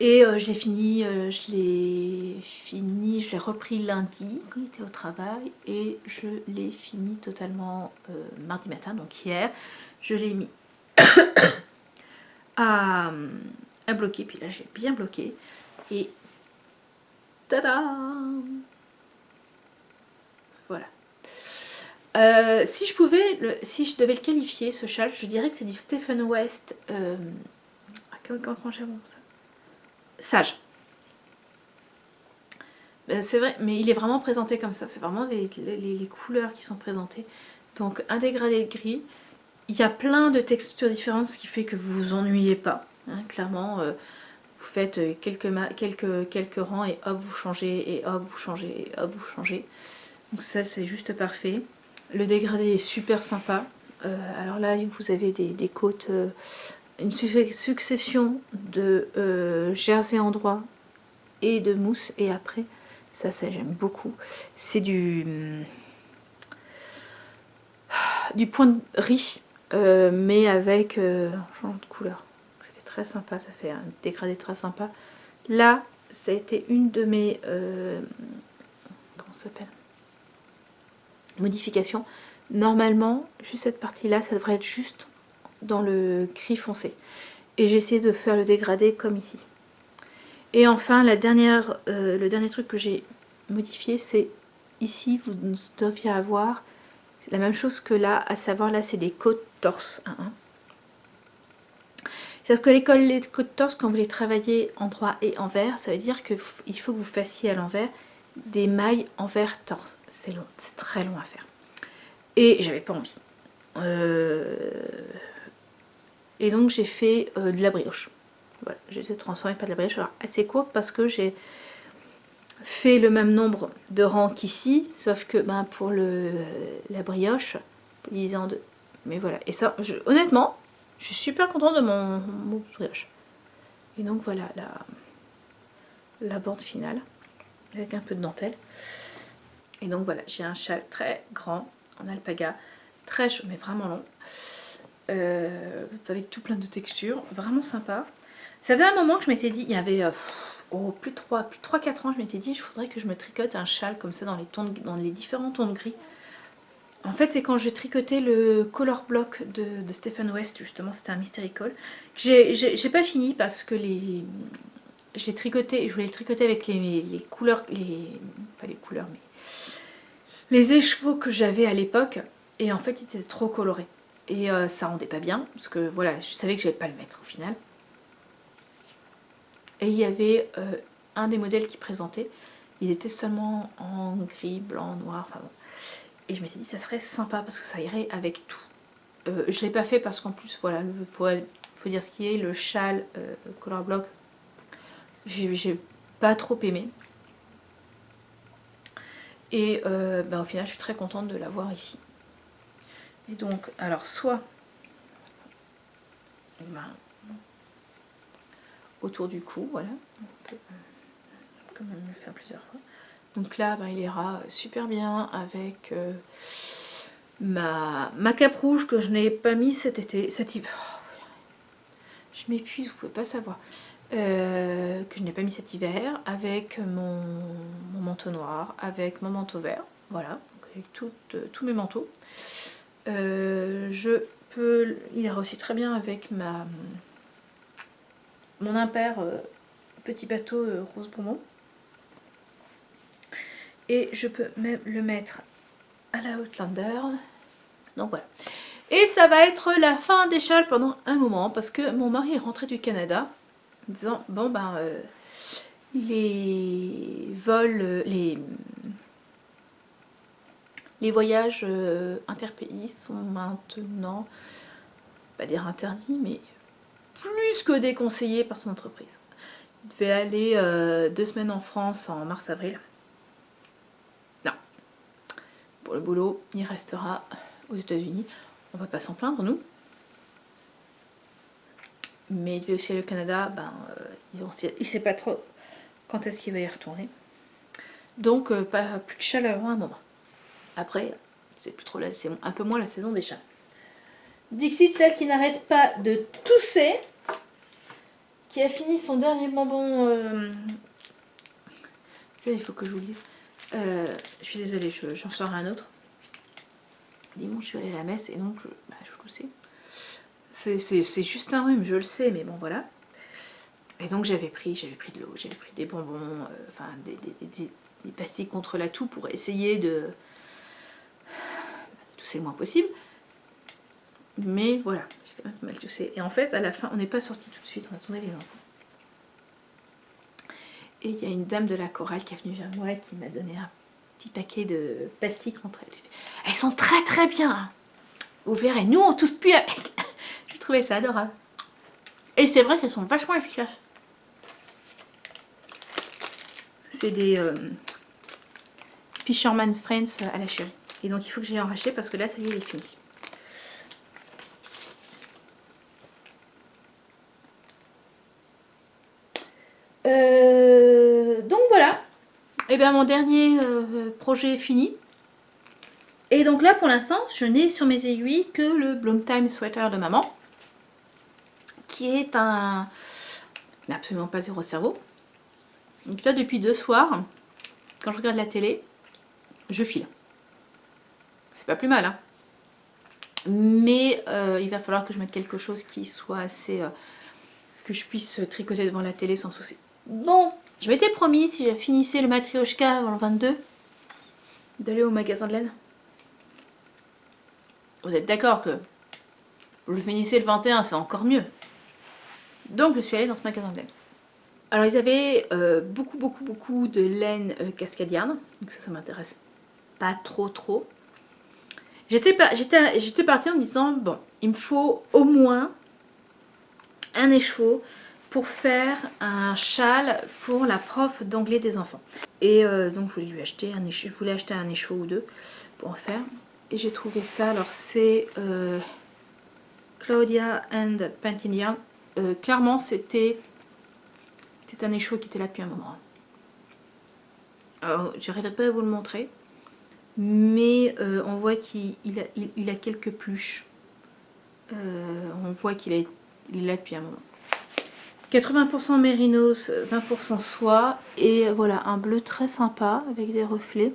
S1: Et je l'ai fini, je l'ai repris lundi quand il était au travail et je l'ai fini totalement mardi matin, donc hier. Je l'ai mis à bloquer, puis là je l'ai bien bloqué et tada! Voilà. Si je devais le qualifier, ce châle, je dirais que c'est du Stephen West. Comment ça? Sage. C'est vrai, mais il est vraiment présenté comme ça. C'est vraiment les couleurs qui sont présentées. Donc un dégradé de gris. Il y a plein de textures différentes, ce qui fait que vous vous ennuyez pas. Hein, clairement, vous faites quelques rangs et hop, vous changez, et hop, vous changez, et hop, vous changez. Donc ça, c'est juste parfait. Le dégradé est super sympa. Alors là, vous avez des côtes, une succession de jersey en droit et de mousse. Et après, ça j'aime beaucoup. C'est du point de riz, mais avec changeant de couleur. Ça fait très sympa, ça fait un dégradé très sympa. Là, ça a été une de mes comment ça s'appelle, modifications. Normalement, juste cette partie-là, ça devrait être juste dans le gris foncé. Et j'ai essayé de faire le dégradé comme ici. Et enfin, le dernier truc que j'ai modifié, c'est ici, vous deviez avoir la même chose que là, à savoir là, c'est des côtes torse. C'est-à-dire que les côtes torse, quand vous les travaillez en droit et en vert, ça veut dire qu'il faut que vous fassiez à l'envers des mailles envers torse. C'est long, c'est très long à faire. Et j'avais pas envie. Et donc j'ai fait de la brioche. Voilà, j'ai essayé de transformer par de la brioche. Alors assez courte parce que j'ai fait le même nombre de rangs qu'ici, sauf que pour la brioche, divisé en deux. Mais voilà, et ça, honnêtement, je suis super contente de mon brioche. Et donc voilà la bande finale, avec un peu de dentelle. Et donc voilà, j'ai un châle très grand, en alpaga, très chaud, mais vraiment long. Avec tout plein de textures, vraiment sympa. Ça faisait un moment que je m'étais dit, il y avait plus de 3-4 ans, je m'étais dit, il faudrait que je me tricote un châle comme ça dans les différents tons de gris. En fait, c'est quand j'ai tricoté le color block de Stephen West, justement, c'était un mystery call. J'ai pas fini parce que je l'ai tricoté, je voulais le tricoter avec les couleurs, pas les couleurs, mais les écheveaux que j'avais à l'époque. Et en fait, il était trop coloré. Et ça rendait pas bien, parce que voilà, je savais que j'allais pas le mettre au final. Et il y avait un des modèles qui présentait, il était seulement en gris, blanc, noir, enfin bon. Et je m'étais dit, ça serait sympa parce que ça irait avec tout. Je l'ai pas fait parce qu'en plus, voilà, faut dire ce qui est, le châle color block, j'ai pas trop aimé. Et au final, je suis très contente de l'avoir ici. Et donc, alors soit autour du cou, voilà, on peut quand même le faire plusieurs fois. Donc là, il ira super bien avec ma cape rouge que je n'ai pas mis cet hiver. Oh, je m'épuise, vous pouvez pas savoir. Que je n'ai pas mis cet hiver, avec mon manteau noir, avec mon manteau vert, voilà, donc avec tous mes manteaux. Il ira aussi très bien avec mon impair petit bateau rose bonbon. Et je peux même le mettre à la Outlander. Donc voilà. Et ça va être la fin des châles pendant un moment parce que mon mari est rentré du Canada en disant bon les vols, les voyages interpays sont maintenant, pas dire interdits, mais plus que déconseillés par son entreprise. Il devait aller 2 semaines en France en mars-avril. Non. Pour le boulot, il restera aux États-Unis. On va pas s'en plaindre, nous. Mais il devait aussi aller au Canada. Il ne sait pas trop quand est-ce qu'il va y retourner. Donc, plus de châles avant un moment. Après, c'est un peu moins la saison des châles. Dixit, celle qui n'arrête pas de tousser, qui a fini son dernier bonbon. Il faut que je vous le dise. Je suis désolée, j'en sors un autre. Dimanche, je suis allée à la messe et donc je toussais. C'est juste un rhume, je le sais, mais bon, voilà. Et donc j'avais pris de l'eau, j'avais pris des bonbons, des pastilles contre la toux pour essayer de tousser le moins possible. Mais voilà, j'ai quand même mal toussé. Et en fait, à la fin, on n'est pas sorti tout de suite, on attendait les enfants. Et il y a une dame de la chorale qui est venue vers moi et qui m'a donné un petit paquet de pastilles contre elles. Elles sont très très bien. Vous verrez, nous on tousse plus avec. J'ai trouvé ça adorable. Et c'est vrai qu'elles sont vachement efficaces. C'est des Fisherman Friends à la chérie. Et donc il faut que j'aille en racheter parce que là ça y est, il est fini. Donc voilà. Et bien mon dernier projet est fini. Et donc là pour l'instant je n'ai sur mes aiguilles que le Bloom Time Sweater de maman. Qui est un... absolument pas zéro cerveau. Donc là depuis 2 soirs, quand je regarde la télé, je file. C'est pas plus mal, hein. Mais il va falloir que je mette quelque chose qui soit assez... que je puisse tricoter devant la télé sans souci. Bon, je m'étais promis, si je finissais le Matryoshka avant le 22, d'aller au magasin de laine. Vous êtes d'accord que vous le finissez le 21, c'est encore mieux. Donc je suis allée dans ce magasin de laine. Alors ils avaient beaucoup de laine cascadienne. Donc ça m'intéresse pas trop. J'étais partie en me disant, bon, il me faut au moins un écheveau pour faire un châle pour la prof d'anglais des enfants. Et donc je voulais lui acheter un écheveau, je voulais acheter un écheveau ou deux pour en faire. Et j'ai trouvé ça, alors c'est Claudia and Painting Yarn. Clairement c'était un écheveau qui était là depuis un moment. Alors j'arriverai pas à vous le montrer. Mais on voit qu'il a quelques pluches. On voit qu'il est là depuis un moment. 80% mérinos, 20% soie. Et voilà, un bleu très sympa avec des reflets.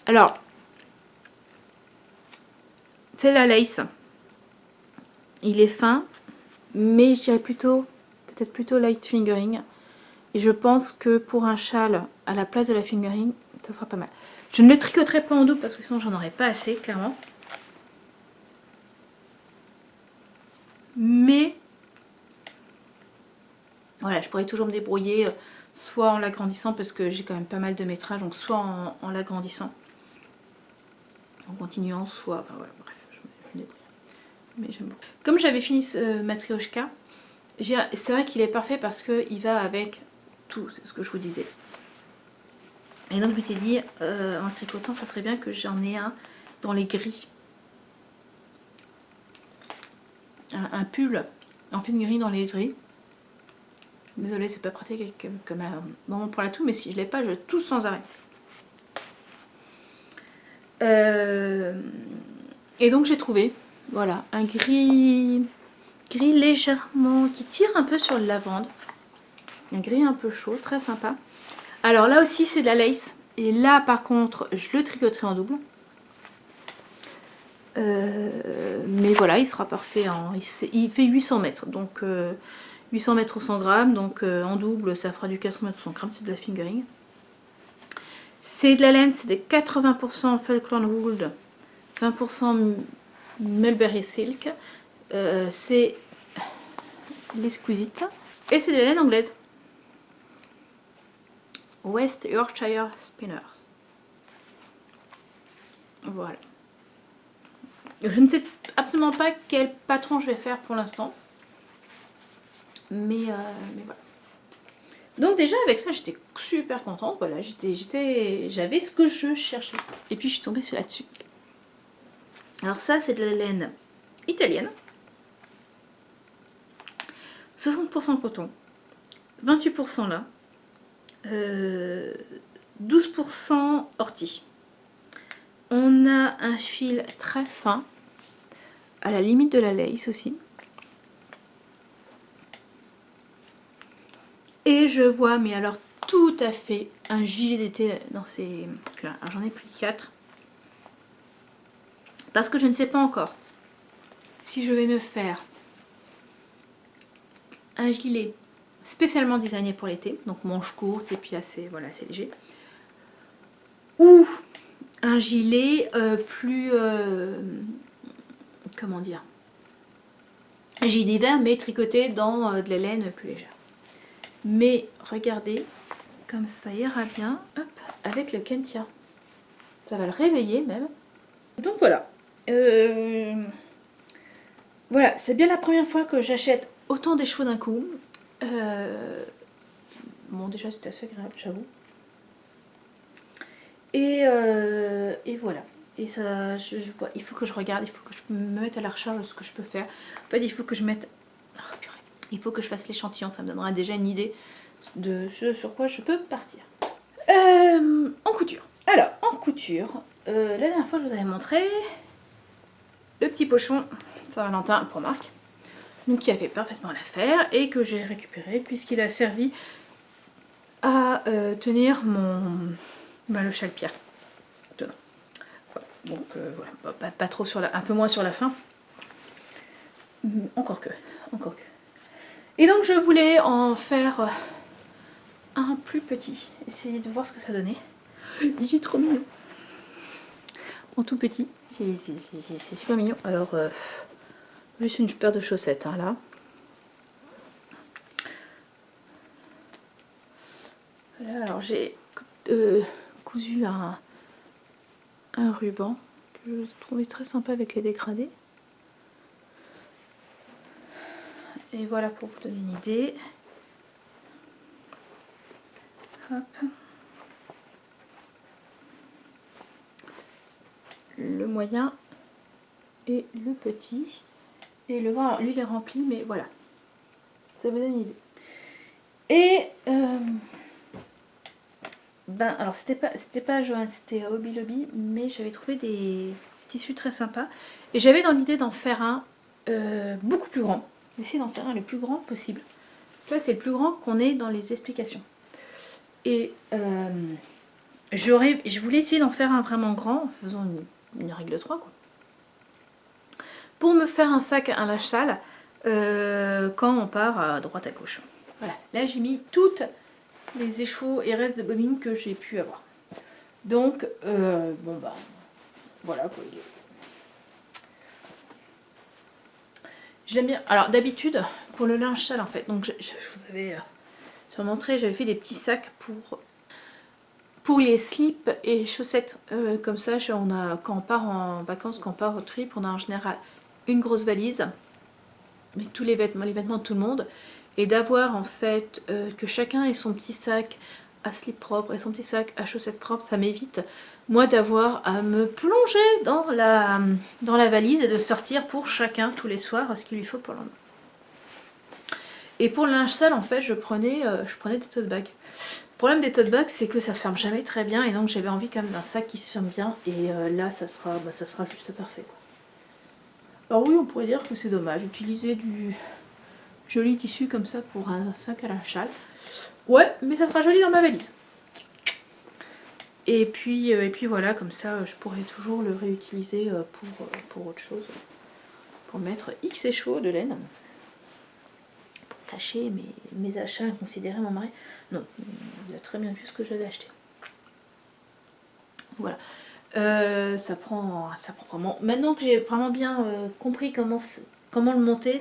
S1: Alors, c'est la lace. Il est fin, mais je dirais peut-être plutôt light fingering. Et je pense que pour un châle à la place de la fingering, ça sera pas mal. Je ne le tricoterai pas en double parce que sinon j'en aurais pas assez, clairement. Mais voilà, je pourrais toujours me débrouiller soit en l'agrandissant parce que j'ai quand même pas mal de métrage, donc soit en l'agrandissant, en continuant, soit... Enfin voilà, bref, je me débrouille. Mais j'aime beaucoup. Comme j'avais fini ce Matryoshka, c'est vrai qu'il est parfait parce qu'il va avec tout, c'est ce que je vous disais. Et donc je m'étais dit, en tricotant, ça serait bien que j'en ai un dans les gris. Un pull en fingering dans les gris. Désolée, c'est pas pratique comme un moment pour la toux, mais si je l'ai pas, je tousse sans arrêt. Et donc j'ai trouvé, voilà, un gris légèrement, qui tire un peu sur le lavande. Un gris un peu chaud, très sympa. Alors là aussi c'est de la lace. Et là par contre, je le tricoterai en double. Mais voilà, il sera parfait. Il fait 800 mètres, donc 800 mètres au 100 grammes. Donc en double, ça fera du 400 mètres au 100 grammes. C'est de la fingering. C'est de la laine, c'est des 80% Falkland Wool, 20% Mulberry Silk. C'est l'exquisite. Et c'est de la laine anglaise. West Yorkshire Spinners. Voilà. Je ne sais absolument pas quel patron je vais faire pour l'instant. Mais voilà. Donc déjà avec ça j'étais super contente. Voilà, j'avais ce que je cherchais. Et puis je suis tombée là-dessus. Alors ça c'est de la laine italienne. 60% coton. 28% là. 12% ortie. On a un fil très fin. À la limite de la lace aussi. Et je vois, mais alors tout à fait, un gilet d'été dans ces... Là, j'en ai pris 4. Parce que je ne sais pas encore si je vais me faire un gilet spécialement designé pour l'été. Donc manche courte et puis assez, voilà, assez léger. Ou un gilet plus... comment dire, un gilet d'hiver mais tricoté dans de la laine plus légère. Mais regardez, comme ça ira bien, hop, avec le Kentia. Ça va le réveiller même. Donc voilà. Voilà, c'est bien la première fois que j'achète autant des chevaux d'un coup. Bon, déjà c'était assez agréable, j'avoue. Et voilà. Et ça, je vois, il faut que je regarde, il faut que je me mette à la recherche de ce que je peux faire. En fait, il faut que je mette... Oh, purée. Il faut que je fasse l'échantillon, ça me donnera déjà une idée de ce sur quoi je peux partir. En couture. Alors, en couture, la dernière fois je vous avais montré le petit pochon Saint-Valentin pour Marc, donc qui a fait parfaitement l'affaire et que j'ai récupéré puisqu'il a servi à tenir le châle-pierre. Voilà. Donc voilà, pas trop sur un peu moins sur la fin. Encore que. Et donc je voulais en faire un plus petit. Essayer de voir ce que ça donnait. Il est trop mignon. En tout petit. C'est super mignon. Alors, juste une paire de chaussettes, hein, là. Voilà, alors j'ai cousu un ruban que je trouvais très sympa avec les dégradés. Et voilà pour vous donner une idée. Hop. Le moyen et le petit. Et le grand, lui il est rempli, mais voilà. Ça vous donne une idée. Et alors c'était pas Joanne, c'était Hobby Lobby, mais j'avais trouvé des tissus très sympas. Et j'avais dans l'idée d'en faire un beaucoup plus grand. D'essayer d'en faire un le plus grand possible. Là c'est le plus grand qu'on ait dans les explications. Et je voulais essayer d'en faire un vraiment grand en faisant une règle de 3 quoi. Pour me faire un sac, un lâche-sale quand on part à droite à gauche. Voilà, là j'ai mis toutes les échevaux et restes de bobine que j'ai pu avoir. Donc, bon bah, voilà quoi. J'aime bien. Alors d'habitude, pour le linge sale en fait, donc je vous avais montré, j'avais fait des petits sacs pour les slips et chaussettes. Comme ça, quand on part en vacances, quand on part au trip, on a en général une grosse valise avec tous les vêtements de tout le monde. Et d'avoir en fait que chacun ait son petit sac à slip propre et son petit sac à chaussettes propres, ça m'évite moi d'avoir à me plonger dans la valise et de sortir pour chacun tous les soirs ce qu'il lui faut pour le lendemain. Et pour le linge sale en fait je prenais des tote bags. Le problème des tote bags c'est que ça se ferme jamais très bien et donc j'avais envie quand même d'un sac qui se ferme bien et là ça sera juste parfait quoi. Alors oui on pourrait dire que c'est dommage utiliser du joli tissu comme ça pour un sac à la châle. Ouais, mais ça sera joli dans ma valise. Et puis voilà, comme ça, je pourrais toujours le réutiliser pour autre chose. Pour mettre X échevaux de laine. Pour cacher mes achats inconsidérés, mon mari. Non, il a très bien vu ce que j'avais acheté. Voilà. Ça prend vraiment... Maintenant que j'ai vraiment bien compris comment le monter,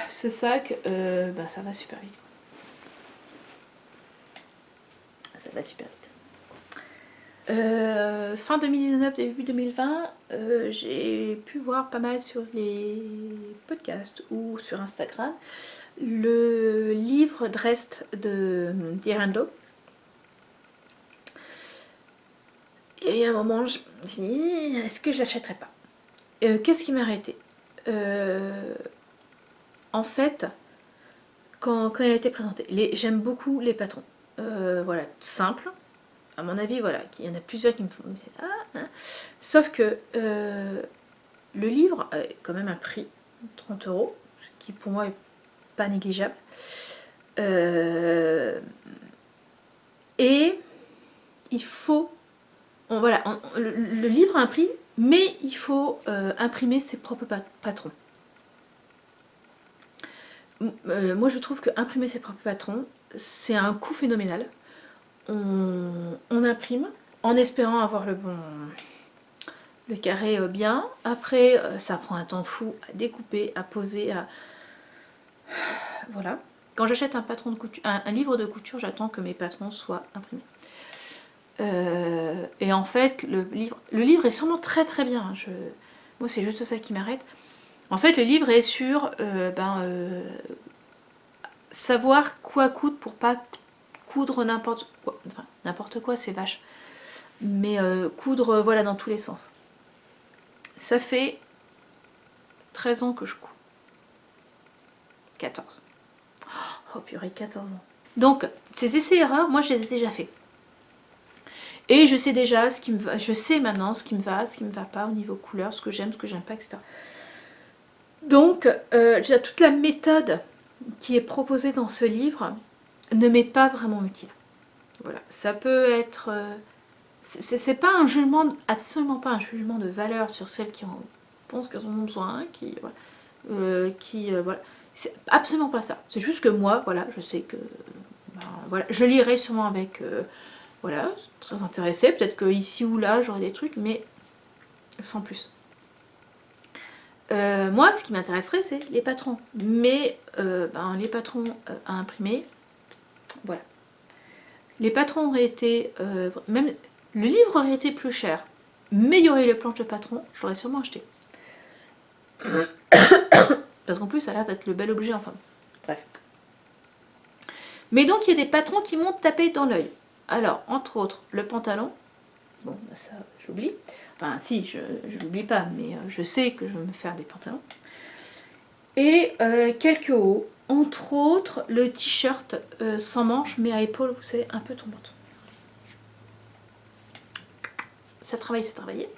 S1: ce sac, ça va super vite. Ça va super vite. Fin 2019, début 2020, j'ai pu voir pas mal sur les podcasts ou sur Instagram le livre Dressed de Dear Handlo. Et à un moment, je me suis dit, est-ce que je l'achèterais pas? Qu'est-ce qui m'a arrêté? En fait, quand elle a été présentée, j'aime beaucoup les patrons. Voilà, simple. À mon avis, voilà, il y en a plusieurs qui me font... Sauf que le livre a quand même un prix, 30 €, ce qui pour moi est pas négligeable. Et il faut... le livre a un prix, mais il faut imprimer ses propres patrons. Moi je trouve que imprimer ses propres patrons, c'est un coût phénoménal. On imprime en espérant avoir le carré bien. Après, ça prend un temps fou à découper, à poser, voilà. Quand j'achète un patron de couture, un livre de couture, j'attends que mes patrons soient imprimés. Et en fait, le livre est sûrement très très bien. Moi, c'est juste ça qui m'arrête. En fait, le livre est sur savoir quoi coudre pour pas coudre n'importe quoi. Enfin, n'importe quoi, c'est vache. Mais coudre, voilà, dans tous les sens. Ça fait 13 ans que je couds. 14. Oh purée, 14 ans. Donc, ces essais-erreurs, moi, je les ai déjà faits. Et je sais déjà ce qui me va, je sais maintenant ce qui me va pas au niveau couleur, ce que j'aime pas, etc. Donc, toute la méthode qui est proposée dans ce livre ne m'est pas vraiment utile. Voilà, ça peut être... c'est pas un jugement, absolument pas un jugement de valeur sur celles qui pensent qu'elles en ont besoin, voilà. C'est absolument pas ça. C'est juste que moi, voilà, je sais que... voilà, je lirai sûrement avec... voilà, très intéressée. Peut-être que ici ou là, j'aurai des trucs, mais sans plus. Moi, ce qui m'intéresserait, c'est les patrons. Mais les patrons à imprimer, voilà. Les patrons auraient été... même le livre aurait été plus cher, mais il y aurait eu les planches de patron, je l'aurais sûrement acheté. Parce qu'en plus, ça a l'air d'être le bel objet, enfin. Bref. Mais donc, il y a des patrons qui m'ont tapé dans l'œil. Alors, entre autres, le pantalon. Bon, bah ça, j'oublie. Enfin, si, je l'oublie pas, mais je sais que je vais me faire des pantalons. Et quelques hauts. Entre autres, le t-shirt sans manches, mais à épaules, vous savez, un peu tombante. Ça travaille, ça travaillait.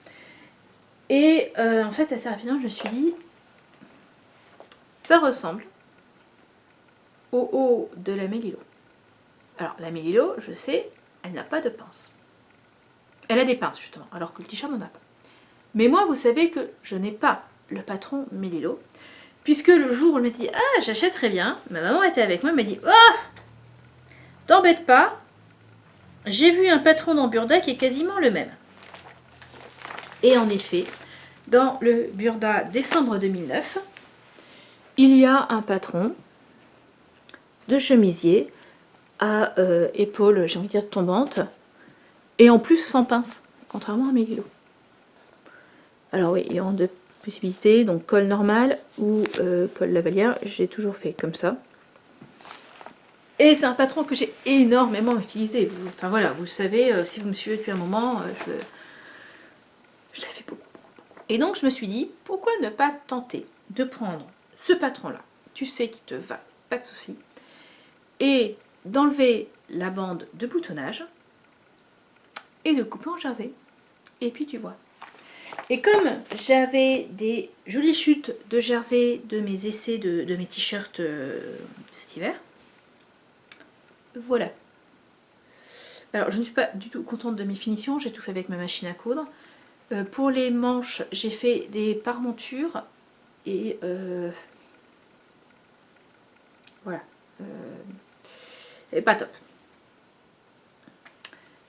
S1: Et en fait, assez rapidement, je me suis dit, ça ressemble au haut de la Mélilo. Alors, la Mélilo, je sais, elle n'a pas de pince. Elle a des pinces, justement, alors que le t-shirt n'en a pas. Mais moi, vous savez que je n'ai pas le patron Mélilo, puisque le jour où je me dis, ah, j'achète très bien, ma maman était avec moi, elle m'a dit, oh, t'embête pas, j'ai vu un patron dans Burda qui est quasiment le même. Et en effet, dans le Burda décembre 2009, il y a un patron de chemisier à épaules, j'ai envie de dire tombantes, et en plus sans pince, contrairement à mes vélos. Alors oui, il y a deux possibilités, donc col normal ou col lavalière, j'ai toujours fait comme ça. Et c'est un patron que j'ai énormément utilisé. Enfin voilà, vous le savez, si vous me suivez depuis un moment, je l'ai fait beaucoup. Et donc je me suis dit, pourquoi ne pas tenter de prendre ce patron-là, tu sais qu'il te va, pas de souci, et d'enlever la bande de boutonnage et de couper en jersey. Et puis tu vois. Et comme j'avais des jolies chutes de jersey de mes essais de mes t-shirts cet hiver, voilà. Alors je ne suis pas du tout contente de mes finitions, j'ai tout fait avec ma machine à coudre. Pour les manches, j'ai fait des parmentures et voilà. Et pas top.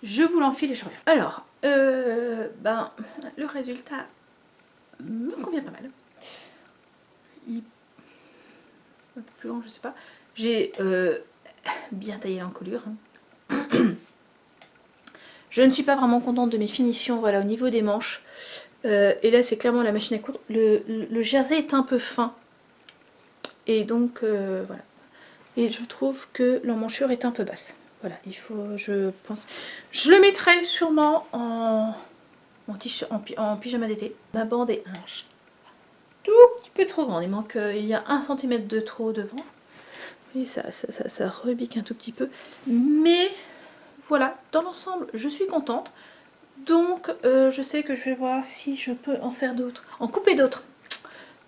S1: Je vous l'enfile et je reviens. Alors, le résultat me convient pas mal. Un peu plus grand, je sais pas. J'ai bien taillé l'encolure. Je ne suis pas vraiment contente de mes finitions, voilà, au niveau des manches. Et là, c'est clairement la machine à coudre. Le jersey est un peu fin. Et donc, voilà. Et je trouve que l'emmanchure est un peu basse. Voilà, il faut, je pense... Je le mettrai sûrement en pyjama d'été. Ma bande est un tout petit peu trop grande. Il y a 1 cm de trop devant. Oui, ça rebique un tout petit peu. Mais voilà, dans l'ensemble, je suis contente. Donc, je sais que je vais voir si je peux en faire d'autres, en couper d'autres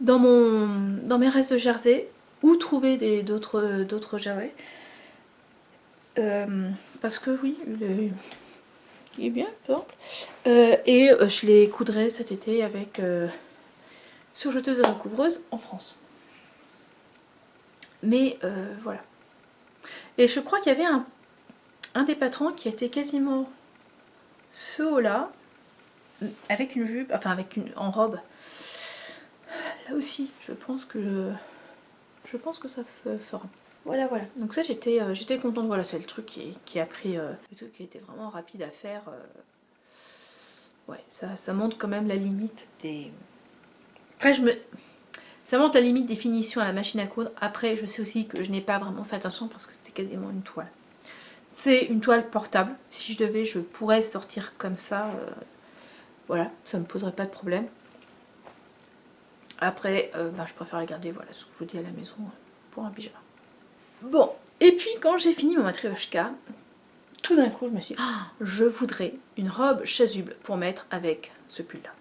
S1: dans mes restes de jersey ou trouver d'autres jersey. Parce que oui, il est bien, simple. Et je les coudrai cet été avec surjeteuse et recouvreuse en France. Mais voilà. Et je crois qu'il y avait un des patrons qui était quasiment ce haut-là, avec une jupe, enfin en robe. Là aussi, je pense que ça se fera. Voilà, voilà. Donc ça, j'étais contente. Voilà, c'est le truc qui a pris... le truc qui était vraiment rapide à faire. Ouais, ça montre quand même la limite des... Après, ça montre la limite des finitions à la machine à coudre. Après, je sais aussi que je n'ai pas vraiment fait attention parce que c'était quasiment une toile. C'est une toile portable. Si je devais, je pourrais sortir comme ça. Voilà, ça me poserait pas de problème. Après, je préfère la garder, voilà, ce que je vous dis à la maison, pour un pyjama. Bon, et puis quand j'ai fini mon matrioshka, tout d'un coup, je me suis dit, ah, je voudrais une robe chasuble pour mettre avec ce pull-là.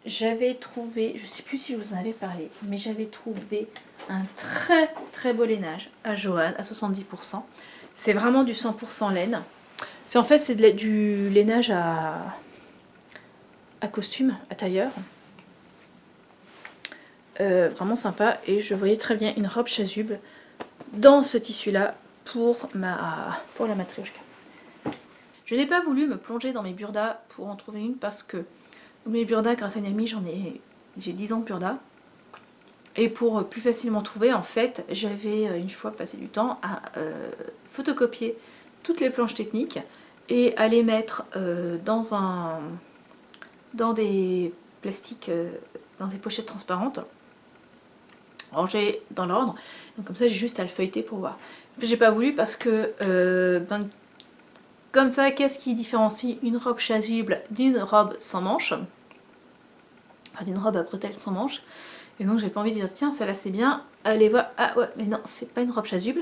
S1: J'avais trouvé, je sais plus si je vous en avais parlé, mais j'avais trouvé un très très beau lainage à Joanne, à 70%. C'est vraiment du 100% laine. C'est en fait, c'est du lainage à costume, à tailleur. Vraiment sympa, et je voyais très bien une robe chasuble dans ce tissu là pour la matrioshka. Je n'ai pas voulu me plonger dans mes burdas pour en trouver une parce que mes burdas, grâce à une amie, j'ai 10 ans de burdas, et pour plus facilement trouver, en fait, j'avais une fois passé du temps à photocopier toutes les planches techniques et à les mettre dans des plastiques, dans des pochettes transparentes, rangées dans l'ordre. Donc comme ça, j'ai juste à le feuilleter pour voir. J'ai pas voulu parce que comme ça, qu'est-ce qui différencie une robe chasuble d'une robe sans manches, enfin d'une robe à bretelles sans manches? Et donc j'ai pas envie de dire tiens, celle-là c'est bien, allez voir, ah ouais, mais non, c'est pas une robe chasuble,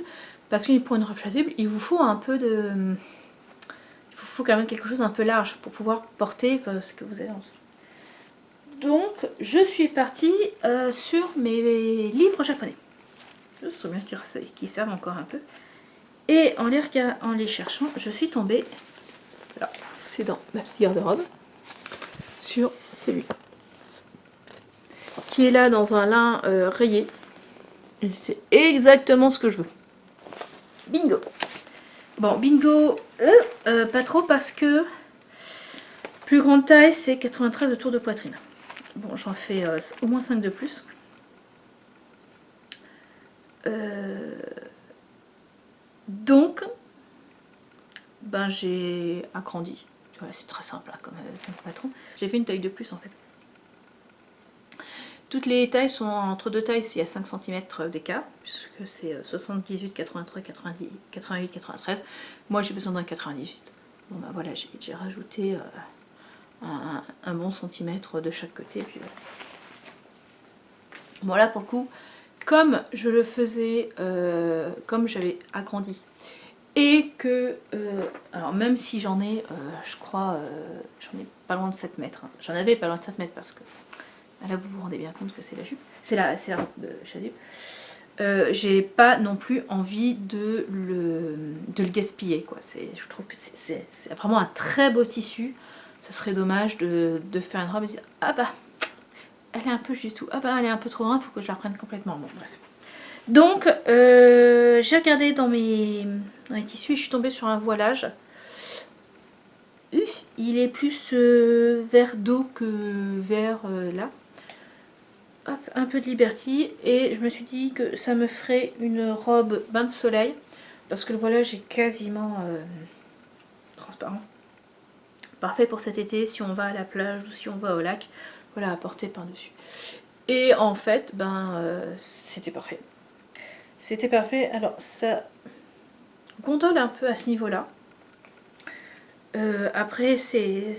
S1: parce que pour une robe chasuble, il vous faut un peu de... Il vous faut quand même quelque chose un peu large pour pouvoir porter ce que vous avez en dessous. Donc je suis partie sur mes livres japonais. Je me souviens qu'ils servent encore un peu. Et en les cherchant, je suis tombée, alors c'est dans ma petite garde-robe, sur celui qui est là dans un lin rayé. C'est exactement ce que je veux. Bingo. Bon, bingo, pas trop parce que plus grande taille, c'est 93 de tour de poitrine. Bon, j'en fais au moins 5 de plus. Donc, ben j'ai agrandi. Voilà, c'est très simple hein, comme patron. J'ai fait une taille de plus en fait. Toutes les tailles sont entre deux tailles, il y a 5 cm d'écart, puisque c'est 78, 83, 90, 88, 93. Moi j'ai besoin d'un 98. Bon ben voilà, j'ai rajouté un bon centimètre de chaque côté. Et puis voilà. Bon là pour le coup, comme je le faisais, comme j'avais agrandi, et que, alors même si j'en ai, je crois, j'en ai pas loin de 7 mètres. Hein. J'en avais pas loin de 7 mètres parce que là vous vous rendez bien compte que c'est la jupe, c'est la robe de chasuble. J'ai pas non plus envie de le gaspiller, quoi. Je trouve que c'est vraiment un très beau tissu. Ce serait dommage de faire une robe et de dire ah bah elle est un peu juste tout, ah bah elle est un peu trop grande, il faut que je la reprenne complètement. Bon bref. Donc j'ai regardé dans mes tissus et je suis tombée sur un voilage. Il est plus vert d'eau que vert là. Hop, un peu de Liberty, et je me suis dit que ça me ferait une robe bain de soleil parce que le voilage est quasiment transparent. Parfait pour cet été si on va à la plage ou si on va au lac, voilà, à porter par dessus. Et en fait c'était parfait, c'était parfait. Alors ça gondole un peu à ce niveau là, après c'est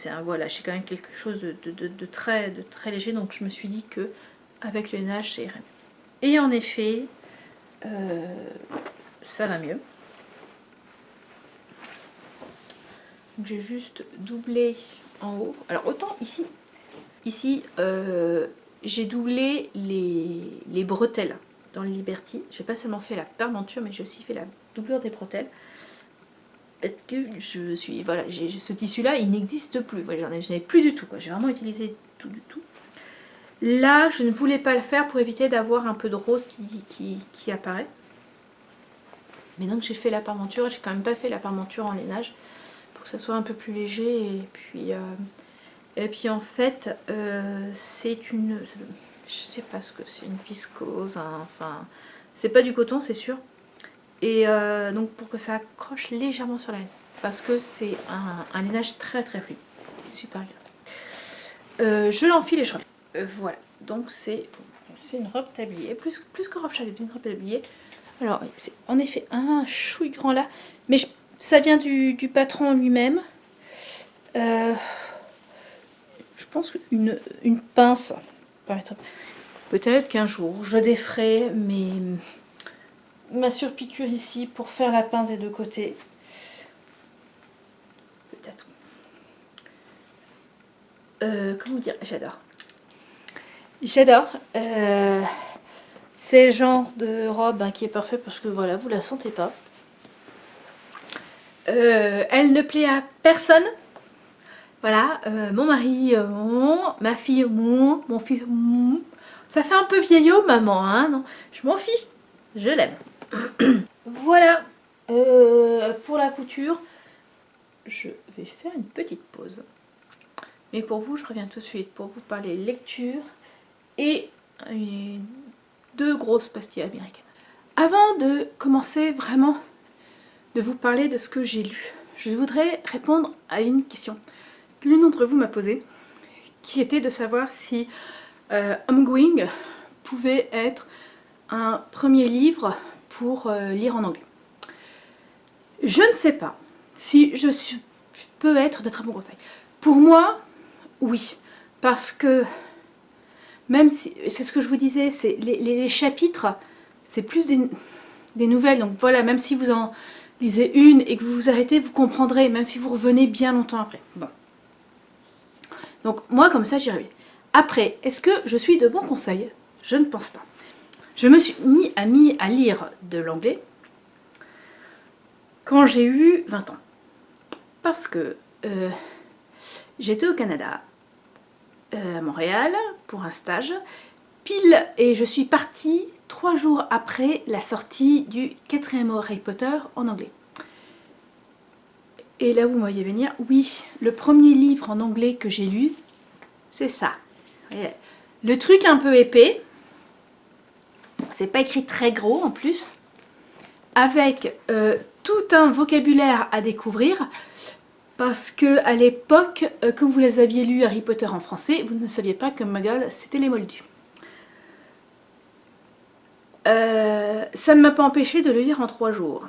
S1: un voilage, c'est quand même quelque chose de très léger, donc je me suis dit que avec le lainage ça irait. Et en effet, ça va mieux. J'ai juste doublé en haut. Alors autant ici j'ai doublé les bretelles dans le Liberty. J'ai pas seulement fait la permenture, mais j'ai aussi fait la doublure des bretelles. Parce que je suis, voilà, ce tissu là il n'existe plus, voilà, j'en ai plus du tout, j'ai vraiment utilisé tout du tout. Là je ne voulais pas le faire pour éviter d'avoir un peu de rose qui apparaît, mais donc j'ai fait la parmenture. J'ai quand même pas fait la parmenture en lainage pour que ça soit un peu plus léger, et puis en fait c'est une, je sais pas ce que c'est, une viscose, hein, enfin C'est pas du coton, c'est sûr. Et donc pour que ça accroche légèrement sur la laine. Parce que c'est un lainage très très fluide. Super agréable. Je l'enfile et je reviens. Voilà, donc c'est une robe tablier. Plus que robe chaleur, une robe tablier. Alors, c'est en effet un chouille grand là. Mais ça vient du patron lui-même. Je pense qu'une pince. Peut-être qu'un jour je déferai ma surpiqûre ici pour faire la pince des deux côtés. Peut-être. Comment dire? J'adore. J'adore. C'est le genre de robe qui est parfait parce que voilà, vous la sentez pas. Elle ne plaît à personne. Voilà, mon mari, ma fille, mon fils. Ça fait un peu vieillot, maman, hein, non, je m'en fiche, je l'aime. Voilà, pour la couture, je vais faire une petite pause. Mais pour vous, je reviens tout de suite pour vous parler lecture et deux grosses pastilles américaines. Avant de commencer vraiment de vous parler de ce que j'ai lu, je voudrais répondre à une question que l'une d'entre vous m'a posée, qui était de savoir si Homegoing pouvait être un premier livre pour lire en anglais. Je ne sais pas si peut être de très bon conseil. Pour moi, oui, parce que même si, c'est ce que je vous disais, c'est les chapitres, c'est plus des nouvelles, donc voilà, même si vous en lisez une et que vous vous arrêtez, vous comprendrez, même si vous revenez bien longtemps après. Bon. Donc moi, comme ça, j'y arrive. Après, est-ce que je suis de bons conseils? Je ne pense pas. Je me suis mis à lire de l'anglais quand j'ai eu 20 ans. Parce que j'étais au Canada, à Montréal, pour un stage, pile, et je suis partie 3 jours après la sortie du 4e Harry Potter en anglais. Et là, vous me voyez venir, oui, le premier livre en anglais que j'ai lu, c'est ça. Le truc un peu épais, c'est pas écrit très gros en plus, avec tout un vocabulaire à découvrir, parce que à l'époque, quand vous les aviez lu Harry Potter en français, vous ne saviez pas que Muggle, c'était les Moldus. Ça ne m'a pas empêché de le lire en 3 jours.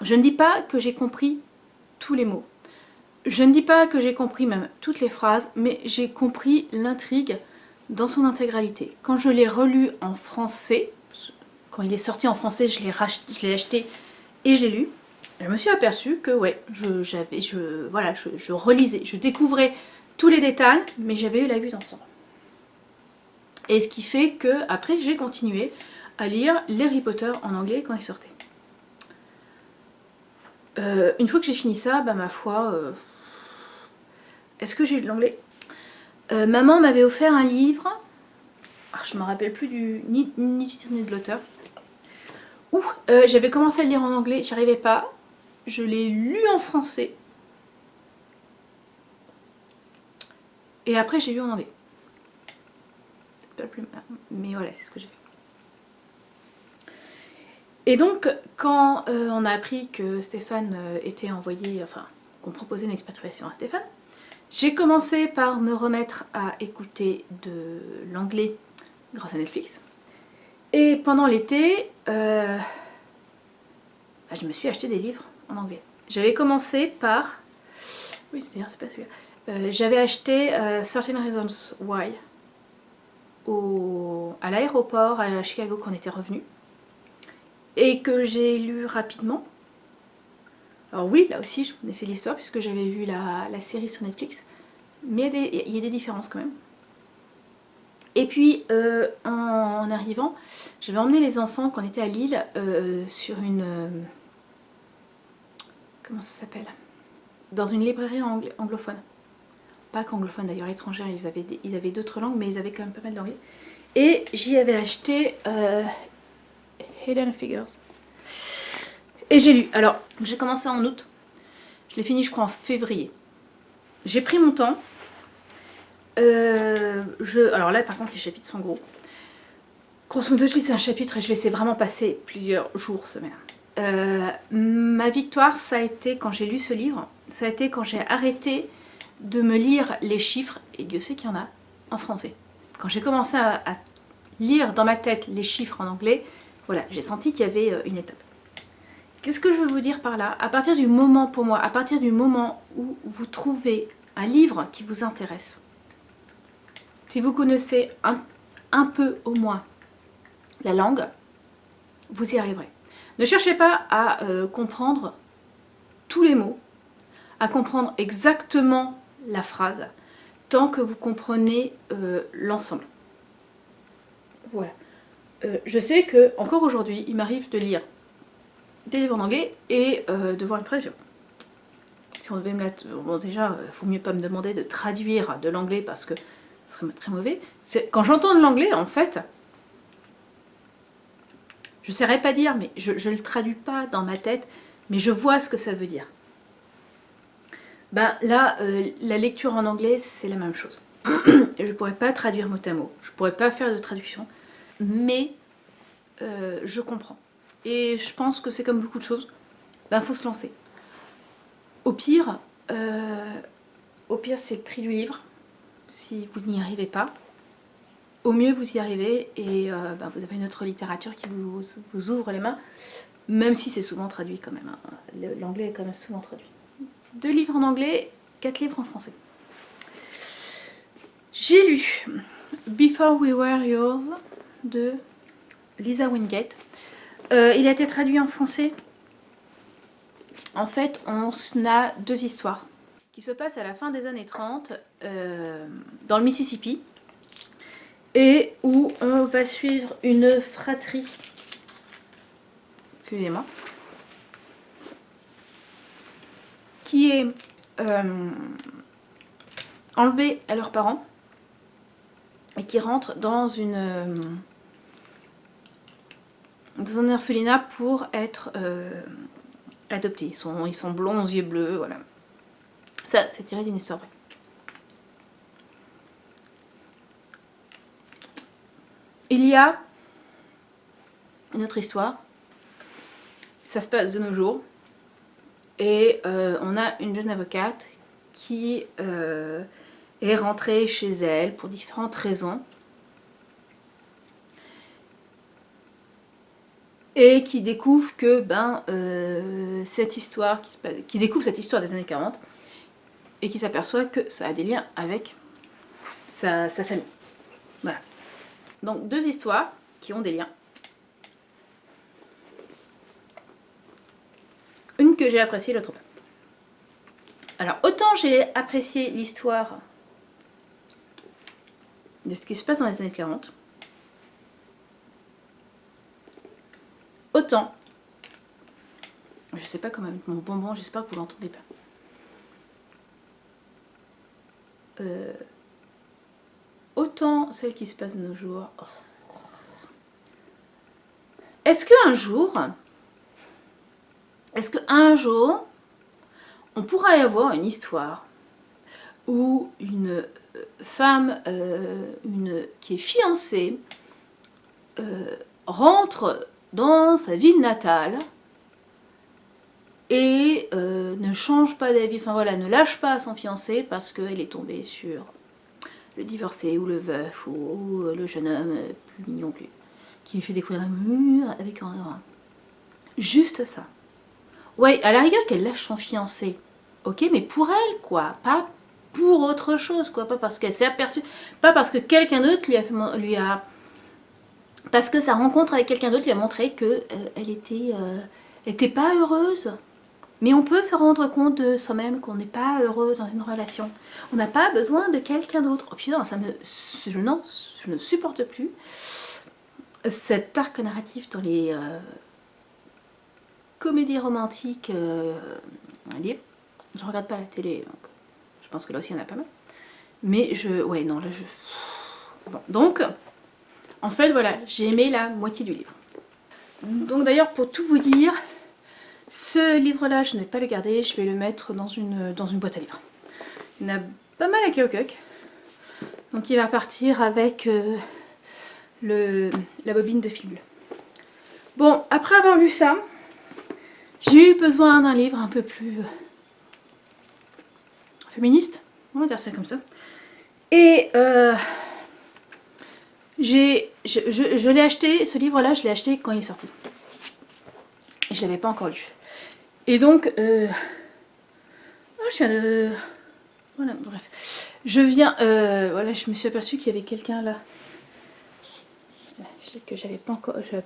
S1: Je ne dis pas que j'ai compris tous les mots. Je ne dis pas que j'ai compris même toutes les phrases, mais j'ai compris l'intrigue dans son intégralité. Quand je l'ai relu en français, quand il est sorti en français, je l'ai acheté et je l'ai lu, je me suis aperçue que ouais, je relisais, je découvrais tous les détails, mais j'avais eu la vue d'ensemble. Et ce qui fait que après j'ai continué à lire les Harry Potter en anglais quand ils sortaient. Une fois que j'ai fini ça, bah ma foi, est-ce que j'ai eu de l'anglais? Maman m'avait offert un livre, je ne me rappelle plus ni du titre ni de l'auteur, où j'avais commencé à le lire en anglais, j'y arrivais pas, je l'ai lu en français, et après j'ai lu en anglais. Mais voilà, c'est ce que j'ai fait. Et donc, quand on a appris que Stéphane était envoyé, enfin, qu'on proposait une expatriation à Stéphane, j'ai commencé par me remettre à écouter de l'anglais grâce à Netflix. Et pendant l'été, je me suis acheté des livres en anglais. J'avais commencé par... Oui, c'est-à-dire, c'est pas celui-là. J'avais acheté Certain Reasons Why à l'aéroport à Chicago quand on était revenu. Et que j'ai lu rapidement. Alors oui, là aussi, je connaissais l'histoire puisque j'avais vu la série sur Netflix. Mais il y a des différences quand même. Et puis, en arrivant, j'avais emmené les enfants quand on était à Lille sur une... comment ça s'appelle? Dans une librairie anglophone. Pas qu'anglophone d'ailleurs, étrangère, ils avaient d'autres langues, mais ils avaient quand même pas mal d'anglais. Et j'y avais acheté Hidden Figures. Et j'ai lu. Alors, j'ai commencé en août. Je l'ai fini, je crois, en février. J'ai pris mon temps. Alors là, par contre, les chapitres sont gros. Grosso modo, je lisais un chapitre et je laissais vraiment passer plusieurs jours, semaines. Ma victoire, ça a été quand j'ai lu ce livre, ça a été quand j'ai arrêté de me lire les chiffres, et Dieu sait qu'il y en a, en français. Quand j'ai commencé à lire dans ma tête les chiffres en anglais, voilà, j'ai senti qu'il y avait une étape. Qu'est-ce que je veux vous dire par là? À partir du moment, pour moi, à partir du moment où vous trouvez un livre qui vous intéresse, si vous connaissez un peu au moins la langue, vous y arriverez. Ne cherchez pas à comprendre tous les mots, à comprendre exactement la phrase, tant que vous comprenez l'ensemble. Voilà. Je sais que encore aujourd'hui, il m'arrive de lire des livres en anglais et de voir une traduction. Si on devait me la... Bon, déjà, il faut mieux pas me demander de traduire de l'anglais parce que ce serait très mauvais. Quand j'entends de l'anglais, en fait, je ne saurais pas dire, mais je ne le traduis pas dans ma tête, mais je vois ce que ça veut dire. Ben là, la lecture en anglais, c'est la même chose. Je ne pourrais pas traduire mot à mot, je ne pourrais pas faire de traduction, mais je comprends. Et je pense que c'est comme beaucoup de choses, ben faut se lancer. Au pire, c'est le prix du livre, si vous n'y arrivez pas. Au mieux, vous y arrivez et ben, vous avez une autre littérature qui vous ouvre les mains, même si c'est souvent traduit quand même. Hein. L'anglais est quand même souvent traduit. 2 livres en anglais, 4 livres en français. J'ai lu Before We Were Yours de Lisa Wingate. Il a été traduit en français. En fait, on a 2 histoires qui se passent à la fin des années 30 dans le Mississippi et où on va suivre une fratrie. Excusez-moi. Qui est enlevée à leurs parents et qui rentre dans un orphelinat pour être adoptés. Ils sont blonds aux yeux bleus, voilà. Ça, c'est tiré d'une histoire vraie. Il y a une autre histoire. Ça se passe de nos jours. Et on a une jeune avocate qui est rentrée chez elle pour différentes raisons. Et qui découvre que qui découvre cette histoire des années 40 et qui s'aperçoit que ça a des liens avec sa famille. Voilà. Donc 2 histoires qui ont des liens. Une que j'ai appréciée, l'autre pas. Alors autant j'ai apprécié l'histoire de ce qui se passe dans les années 40, autant, je sais pas comment mettre mon bonbon, j'espère que vous l'entendez pas. Autant celle qui se passe de nos jours. Oh. Est-ce qu'un jour, on pourra y avoir une histoire où une femme qui est fiancée rentre dans sa ville natale et ne change pas d'avis, enfin voilà, ne lâche pas son fiancé parce qu'elle est tombée sur le divorcé ou le veuf ou le jeune homme plus mignon qui lui fait découvrir l'amour avec un... Juste ça. Ouais, à la rigueur qu'elle lâche son fiancé, ok, mais pour elle, quoi, pas pour autre chose, quoi, pas parce qu'elle s'est aperçue, pas parce que quelqu'un d'autre parce que sa rencontre avec quelqu'un d'autre lui a montré que elle était pas heureuse. Mais on peut se rendre compte de soi-même qu'on n'est pas heureuse dans une relation. On n'a pas besoin de quelqu'un d'autre. Oh putain, je ne supporte plus cet arc narratif dans les comédies romantiques livres. Je regarde pas la télé, donc je pense que là aussi il y en a pas mal. Mais ouais, non, là je... Bon, donc, en fait, voilà, j'ai aimé la moitié du livre. Donc d'ailleurs, pour tout vous dire, ce livre-là, je ne vais pas le garder, je vais le mettre dans une boîte à livres. Il y en a pas mal à Keokuk. Donc il va partir avec la bobine de fil bleu. Bon, après avoir lu ça, j'ai eu besoin d'un livre un peu plus féministe, on va dire ça comme ça. Et je l'ai acheté, ce livre-là, je l'ai acheté quand il est sorti. Et je ne l'avais pas encore lu. Et donc, je viens de... Voilà, bref. Voilà, je me suis aperçue qu'il y avait quelqu'un là. Que j'avais pas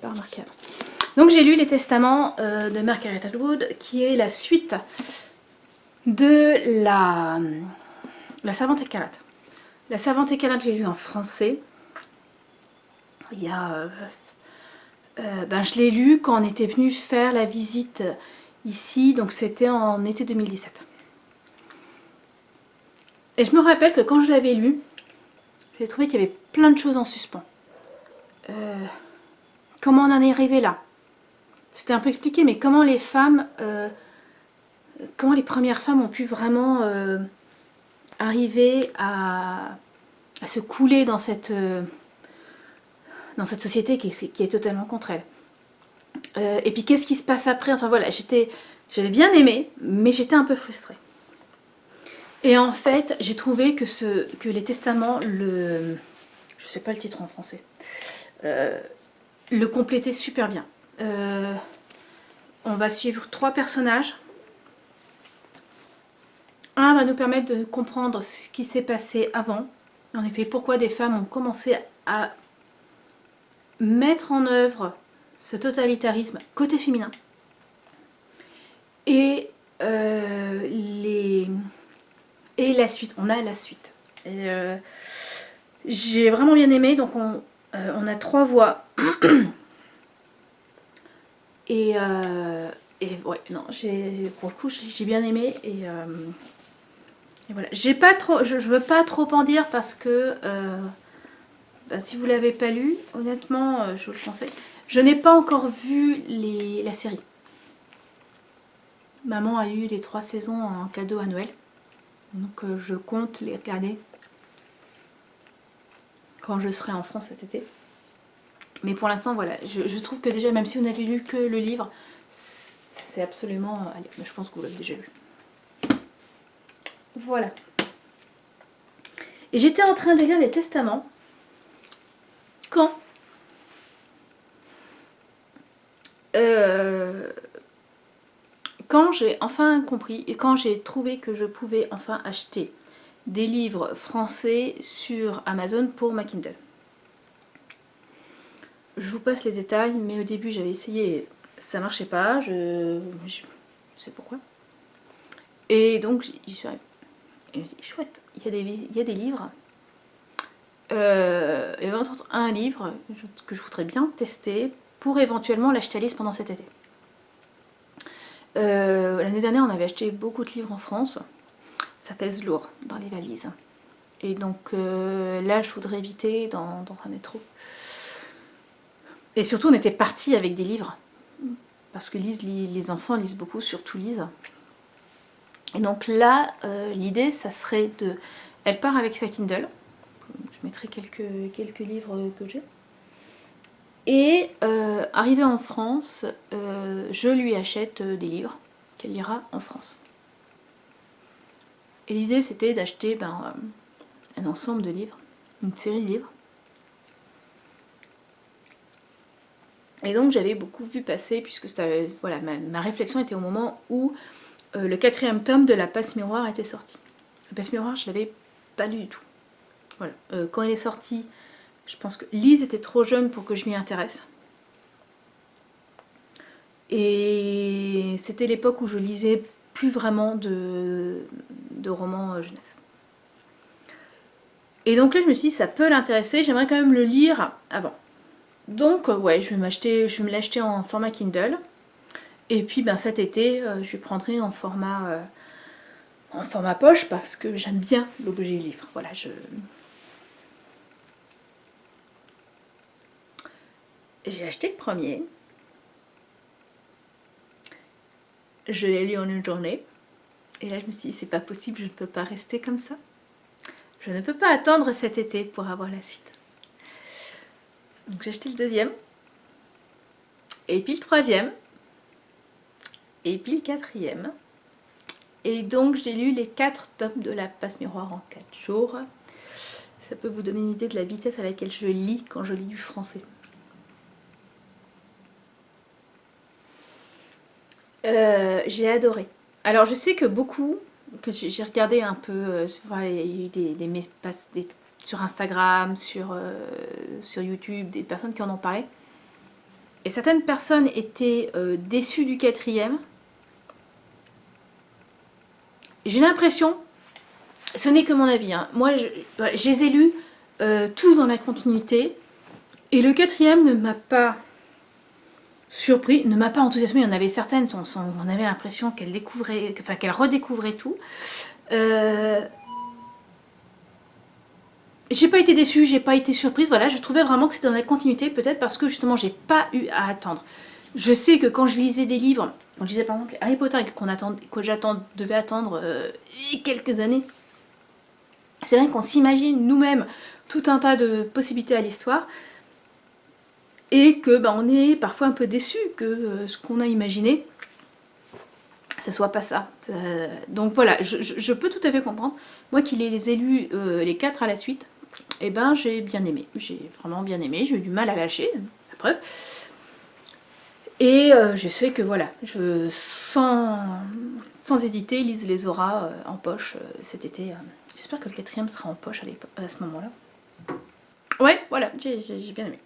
S1: remarqué avant. Donc j'ai lu Les Testaments de Margaret Atwood, qui est la suite de la Servante écarlate. La Servante écarlate, j'ai lu en français. Il y a... je l'ai lu quand on était venu faire la visite ici, donc c'était en été 2017. Et je me rappelle que quand je l'avais lu, j'ai trouvé qu'il y avait plein de choses en suspens. Comment on en est arrivé là? C'était un peu expliqué, mais comment les femmes... comment les premières femmes ont pu vraiment arriver à se couler dans cette société qui est totalement contre elles. Et puis qu'est-ce qui se passe après? Enfin voilà, j'avais bien aimé, mais j'étais un peu frustrée. Et en fait, j'ai trouvé que les Testaments, je sais pas le titre en français, le complétaient super bien. On va suivre 3 personnages. Un va nous permettre de comprendre ce qui s'est passé avant. En effet, pourquoi des femmes ont commencé à mettre en œuvre ce totalitarisme côté féminin. Et la suite, on a la suite. J'ai vraiment bien aimé, donc on a 3 voix. Et ouais, non, pour le coup, j'ai bien aimé. Et voilà. J'ai pas trop, je veux pas trop en dire parce que si vous l'avez pas lu, honnêtement, je vous le conseille. Je n'ai pas encore vu la série. Maman a eu les 3 saisons en cadeau à Noël. Donc je compte les regarder quand je serai en France cet été. Mais pour l'instant, voilà, je trouve que déjà, même si vous n'avez lu que le livre, c'est absolument... Allez, je pense que vous l'avez déjà lu. Voilà. Et j'étais en train de lire les Testaments quand j'ai enfin compris et quand j'ai trouvé que je pouvais enfin acheter des livres français sur Amazon pour ma Kindle. Je vous passe les détails, mais au début j'avais essayé, ça marchait pas, je sais pourquoi. Et donc j'y suis arrivée. Et je me dis, chouette, il y a des livres. Et entre autres, un livre que je voudrais bien tester pour éventuellement l'acheter à lire pendant cet été. L'année dernière, on avait acheté beaucoup de livres en France. Ça pèse lourd dans les valises. Et donc là, je voudrais éviter dans un métro. Et surtout, on était partis avec des livres. Parce que les enfants lisent beaucoup, surtout Lise. Et donc là, l'idée, ça serait de... Elle part avec sa Kindle. Je mettrai quelques livres que j'ai. Et arrivée en France, je lui achète des livres qu'elle lira en France. Et l'idée, c'était d'acheter un ensemble de livres, une série de livres. Et donc j'avais beaucoup vu passer, puisque voilà, ma réflexion était au moment où le 4e tome de La Passe Miroir était sorti. La Passe Miroir, je ne l'avais pas lu du tout. Voilà. Quand il est sorti, je pense que Lise était trop jeune pour que je m'y intéresse. Et c'était l'époque où je lisais plus vraiment de romans jeunesse. Et donc là, je me suis dit, ça peut l'intéresser, j'aimerais quand même le lire avant. Donc, ouais, je vais me l'acheter en format Kindle. Et puis, cet été, je prendrai en format poche parce que j'aime bien l'objet livre. Voilà, j'ai acheté le premier. Je l'ai lu en une journée. Et là, je me suis dit, c'est pas possible, je ne peux pas rester comme ça. Je ne peux pas attendre cet été pour avoir la suite. Donc j'ai acheté le deuxième, et puis le troisième, et puis le quatrième. Et donc j'ai lu les 4 tomes de la Passe-Miroir en 4 jours. Ça peut vous donner une idée de la vitesse à laquelle je lis quand je lis du français. J'ai adoré. Alors je sais que beaucoup, que j'ai regardé un peu, il y a eu sur Instagram, sur YouTube, des personnes qui en ont parlé. Et certaines personnes étaient déçues du quatrième. J'ai l'impression, ce n'est que mon avis, hein. Moi je les ai lus tous dans la continuité. Et le quatrième ne m'a pas surpris, ne m'a pas enthousiasmé. Il y en avait certaines, on avait l'impression qu'elle découvrait, enfin qu'elle redécouvrait tout. J'ai pas été déçue, j'ai pas été surprise. Voilà, je trouvais vraiment que c'était dans la continuité, peut-être parce que justement j'ai pas eu à attendre. Je sais que quand je lisais des livres, quand je lisais par exemple Harry Potter que devais attendre quelques années, c'est vrai qu'on s'imagine nous-mêmes tout un tas de possibilités à l'histoire. Et que on est parfois un peu déçu que ce qu'on a imaginé, ça soit pas ça. Donc voilà, je peux tout à fait comprendre. Moi qui les ai lus les 4 à la suite, et j'ai bien aimé. J'ai vraiment bien aimé, j'ai eu du mal à lâcher, la preuve. Et je sais que voilà, sans hésiter, Lise les aura en poche cet été. J'espère que le quatrième sera en poche à ce moment-là. Ouais, voilà, j'ai bien aimé.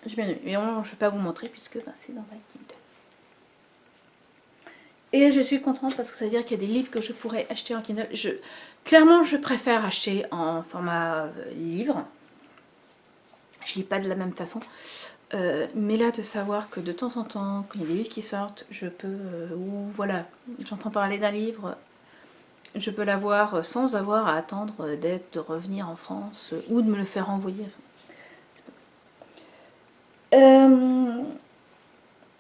S1: J'ai bien aimé. Mais je ne vais pas vous montrer puisque c'est dans ma Kindle. Et je suis contente parce que ça veut dire qu'il y a des livres que je pourrais acheter en Kindle. Clairement, je préfère acheter en format livre. Je lis pas de la même façon. Mais là, de savoir que de temps en temps, quand il y a des livres qui sortent, je peux... ou voilà, j'entends parler d'un livre, je peux l'avoir sans avoir à attendre de revenir en France ou de me le faire envoyer.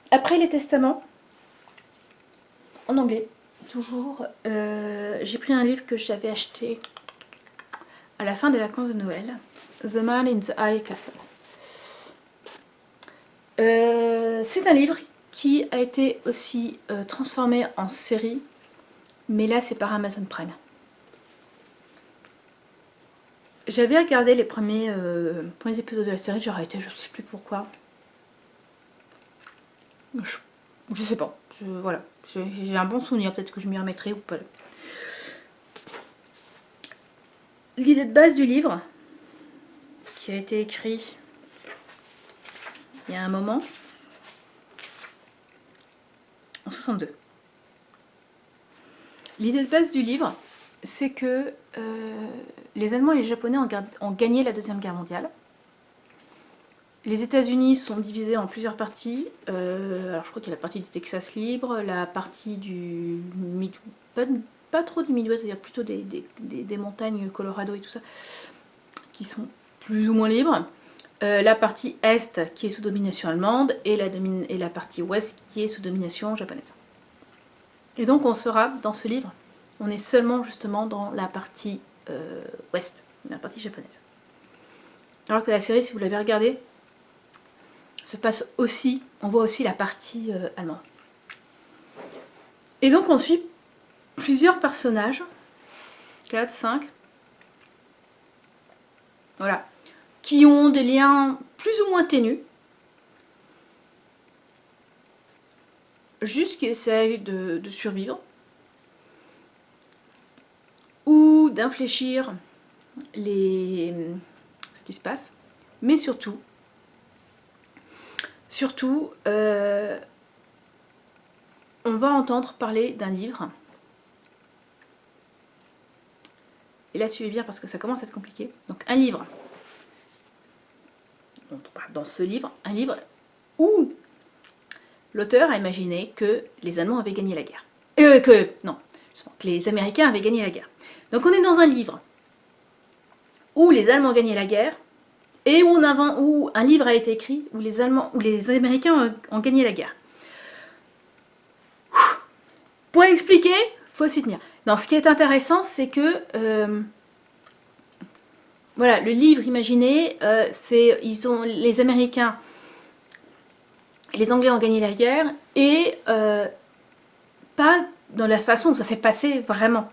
S1: Après les testaments, en anglais, toujours, j'ai pris un livre que j'avais acheté à la fin des vacances de Noël, The Man in the High Castle. C'est un livre qui a été aussi transformé en série, mais là c'est par Amazon Prime. J'avais regardé les premiers épisodes de la série, j'ai arrêté, je sais plus pourquoi. Je sais pas, voilà. J'ai un bon souvenir, peut-être que je m'y remettrai ou pas. L'idée de base du livre, qui a été écrit il y a un moment, en 62. L'idée de base du livre, c'est que les Allemands et les Japonais ont gagné la Deuxième Guerre mondiale. Les États-Unis sont divisés en plusieurs parties. Alors je crois qu'il y a la partie du Texas libre, la partie du pas trop du Midwest, c'est-à-dire plutôt des montagnes Colorado et tout ça, qui sont plus ou moins libres. La partie Est qui est sous domination allemande et la partie Ouest qui est sous domination japonaise. Et donc on sera, dans ce livre, on est seulement justement dans la partie Ouest, la partie japonaise. Alors que la série, si vous l'avez regardée, se passe aussi, on voit aussi la partie allemande. Et donc on suit plusieurs personnages, 4, 5, voilà, qui ont des liens plus ou moins ténus, juste qui essayent de survivre, ou d'infléchir ce qui se passe, mais surtout, on va entendre parler d'un livre. Et là, suivez bien parce que ça commence à être compliqué. Donc, un livre. On parle dans ce livre, un livre où l'auteur a imaginé que les Allemands avaient gagné la guerre. Que les Américains avaient gagné la guerre. Donc, on est dans un livre où les Allemands ont gagné la guerre et où un livre a été écrit où les Américains ont gagné la guerre. Pour expliquer, faut s'y tenir. Non, ce qui est intéressant, c'est que Voilà, le livre, imaginez, les Américains et les Anglais ont gagné la guerre, et pas dans la façon où ça s'est passé vraiment.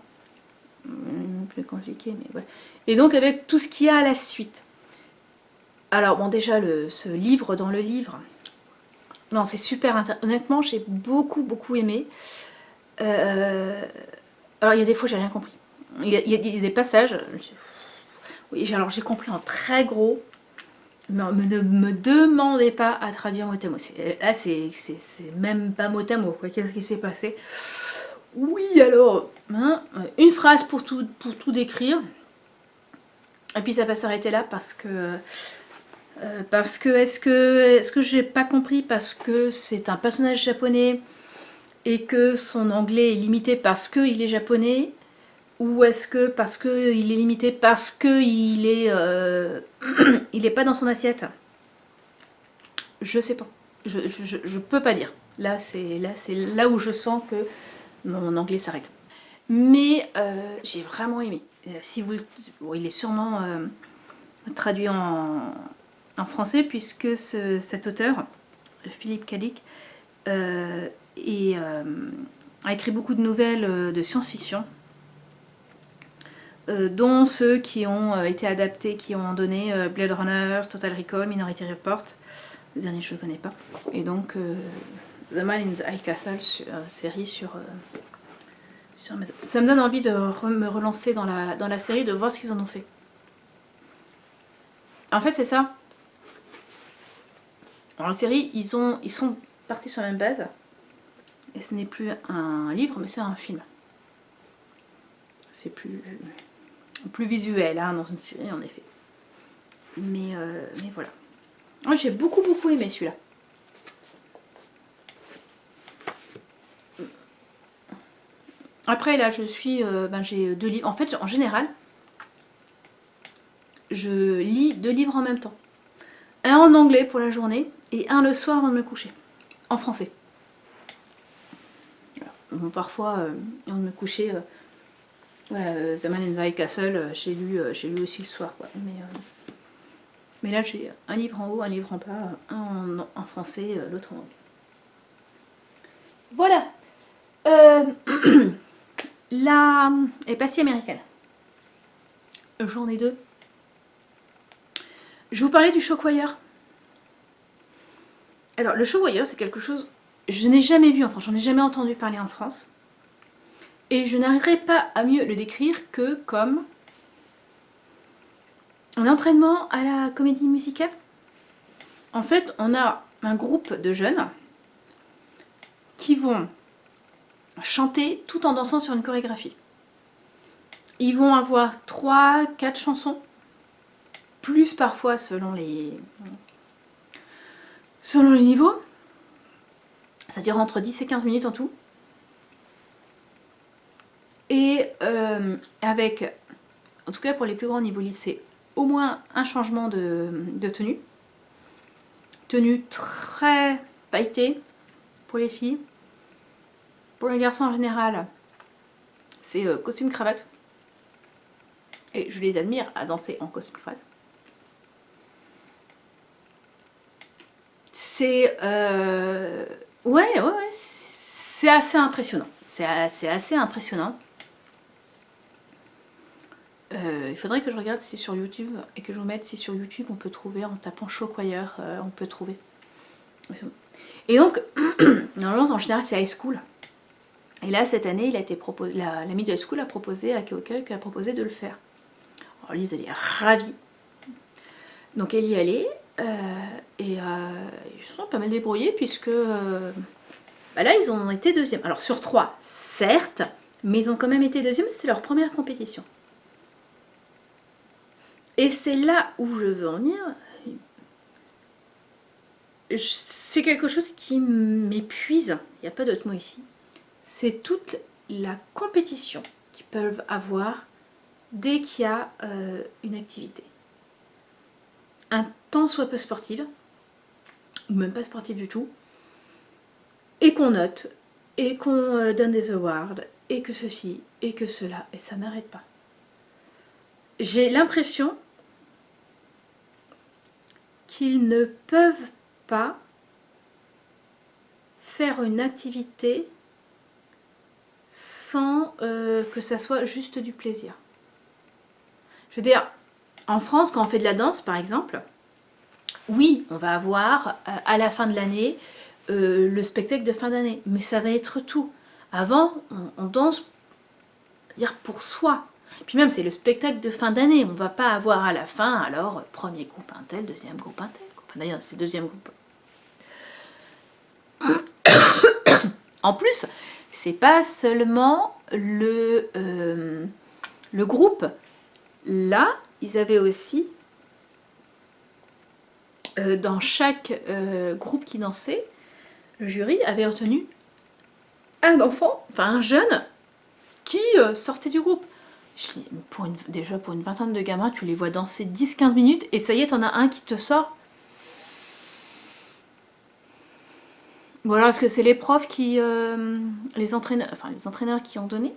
S1: Plus compliqué, mais ouais. Et donc avec tout ce qu'il y a à la suite. Alors bon, déjà, ce livre dans le livre, non, c'est super intéressant. Honnêtement, j'ai beaucoup aimé. Alors il y a des fois, j'ai rien compris. Il y a des passages, oui, alors j'ai compris en très gros, mais ne me demandez pas à traduire mot à mot. Là, c'est même pas mot à mot. Qu'est-ce qui s'est passé? Oui, alors, hein, une phrase pour tout décrire. Et puis ça va s'arrêter là parce que est-ce que j'ai pas compris parce que c'est un personnage japonais et que son anglais est limité parce qu'il est japonais, ou est-ce que parce qu'il est limité parce qu'il est il est pas dans son assiette? Je sais pas. Je peux pas dire. Là c'est là où je sens que mon anglais s'arrête. Mais j'ai vraiment aimé. Si vous, bon, il est sûrement traduit en français, puisque cet auteur, Philippe Cadic, a écrit beaucoup de nouvelles de science-fiction, dont ceux qui ont été adaptés, qui ont donné Blade Runner, Total Recall, Minority Report. Le dernier, je ne connais pas. Et donc, The Man in the High Castle, série sur Amazon. Ça me donne envie de me relancer dans la série, de voir ce qu'ils en ont fait. En fait, c'est ça. Dans la série, ils sont partis sur la même base. Et ce n'est plus un livre, mais c'est un film. C'est plus visuel, hein, dans une série, en effet. Mais voilà. Moi, j'ai beaucoup aimé celui-là. Après, là, je suis... j'ai 2 livres. En fait, en général, je lis 2 livres en même temps. Un en anglais pour la journée et un le soir avant de me coucher. En français. Bon, parfois, avant de me coucher, voilà, The Man in the High Castle, j'ai lu aussi le soir, quoi. Mais là, j'ai un livre en haut, un livre en bas, un en français, l'autre en anglais. Voilà. La pastille américaine. J'en ai 2. Je vais vous parler du Shockwire. Alors, le Shockwire, c'est quelque chose... Je n'ai jamais vu en France, j'en ai jamais entendu parler en France. Et je n'arriverai pas à mieux le décrire que comme un entraînement à la comédie musicale. En fait, on a un groupe de jeunes qui vont chanter tout en dansant sur une chorégraphie. Ils vont avoir 3-4 chansons, plus parfois selon les niveaux. Ça dure entre 10 et 15 minutes en tout. Et avec, en tout cas pour les plus grands niveaux lycée, au moins un changement de tenue. Tenue très pailletée pour les filles. Pour les garçons en général, c'est costume cravate. Et je les admire à danser en costume cravate. C'est... ouais, c'est assez impressionnant. C'est assez impressionnant. Il faudrait que je regarde si sur YouTube, et que je vous mette si sur YouTube on peut trouver, en tapant Shockwire, on peut trouver. Et donc, normalement en général c'est High School. Et là cette année il a été proposé, l'ami de High School a proposé à Keokuk, a proposé de le faire. Alors Lise elle est ravie. Donc elle y allait, et ils se sont pas mal débrouillés puisque là ils ont été deuxième. Alors sur 3, certes, mais ils ont quand même été deuxième, c'était leur première compétition. Et c'est là où je veux en venir. C'est quelque chose qui m'épuise, il n'y a pas d'autre mot ici. C'est toute la compétition qu'ils peuvent avoir dès qu'il y a une activité. Un tant soit peu sportive, ou même pas sportive du tout, et qu'on note, et qu'on donne des awards, et que ceci, et que cela, et ça n'arrête pas. J'ai l'impression qu'ils ne peuvent pas faire une activité sans que ça soit juste du plaisir. Je veux dire, en France, quand on fait de la danse, par exemple, oui, on va avoir à la fin de l'année le spectacle de fin d'année, mais ça va être tout. Avant, on danse dire pour soi. Et puis même, c'est le spectacle de fin d'année. On ne va pas avoir à la fin, alors, premier groupe un tel, deuxième groupe un tel. Enfin, d'ailleurs, c'est le deuxième groupe. En plus, c'est pas seulement le groupe. Là, ils avaient aussi, dans chaque groupe qui dansait, le jury avait retenu un enfant, enfin un jeune, qui sortait du groupe. Déjà pour une vingtaine de gamins, tu les vois danser 10-15 minutes et ça y est, t'en as un qui te sort. Voilà, parce que c'est les profs qui... les entraîneurs qui ont donné.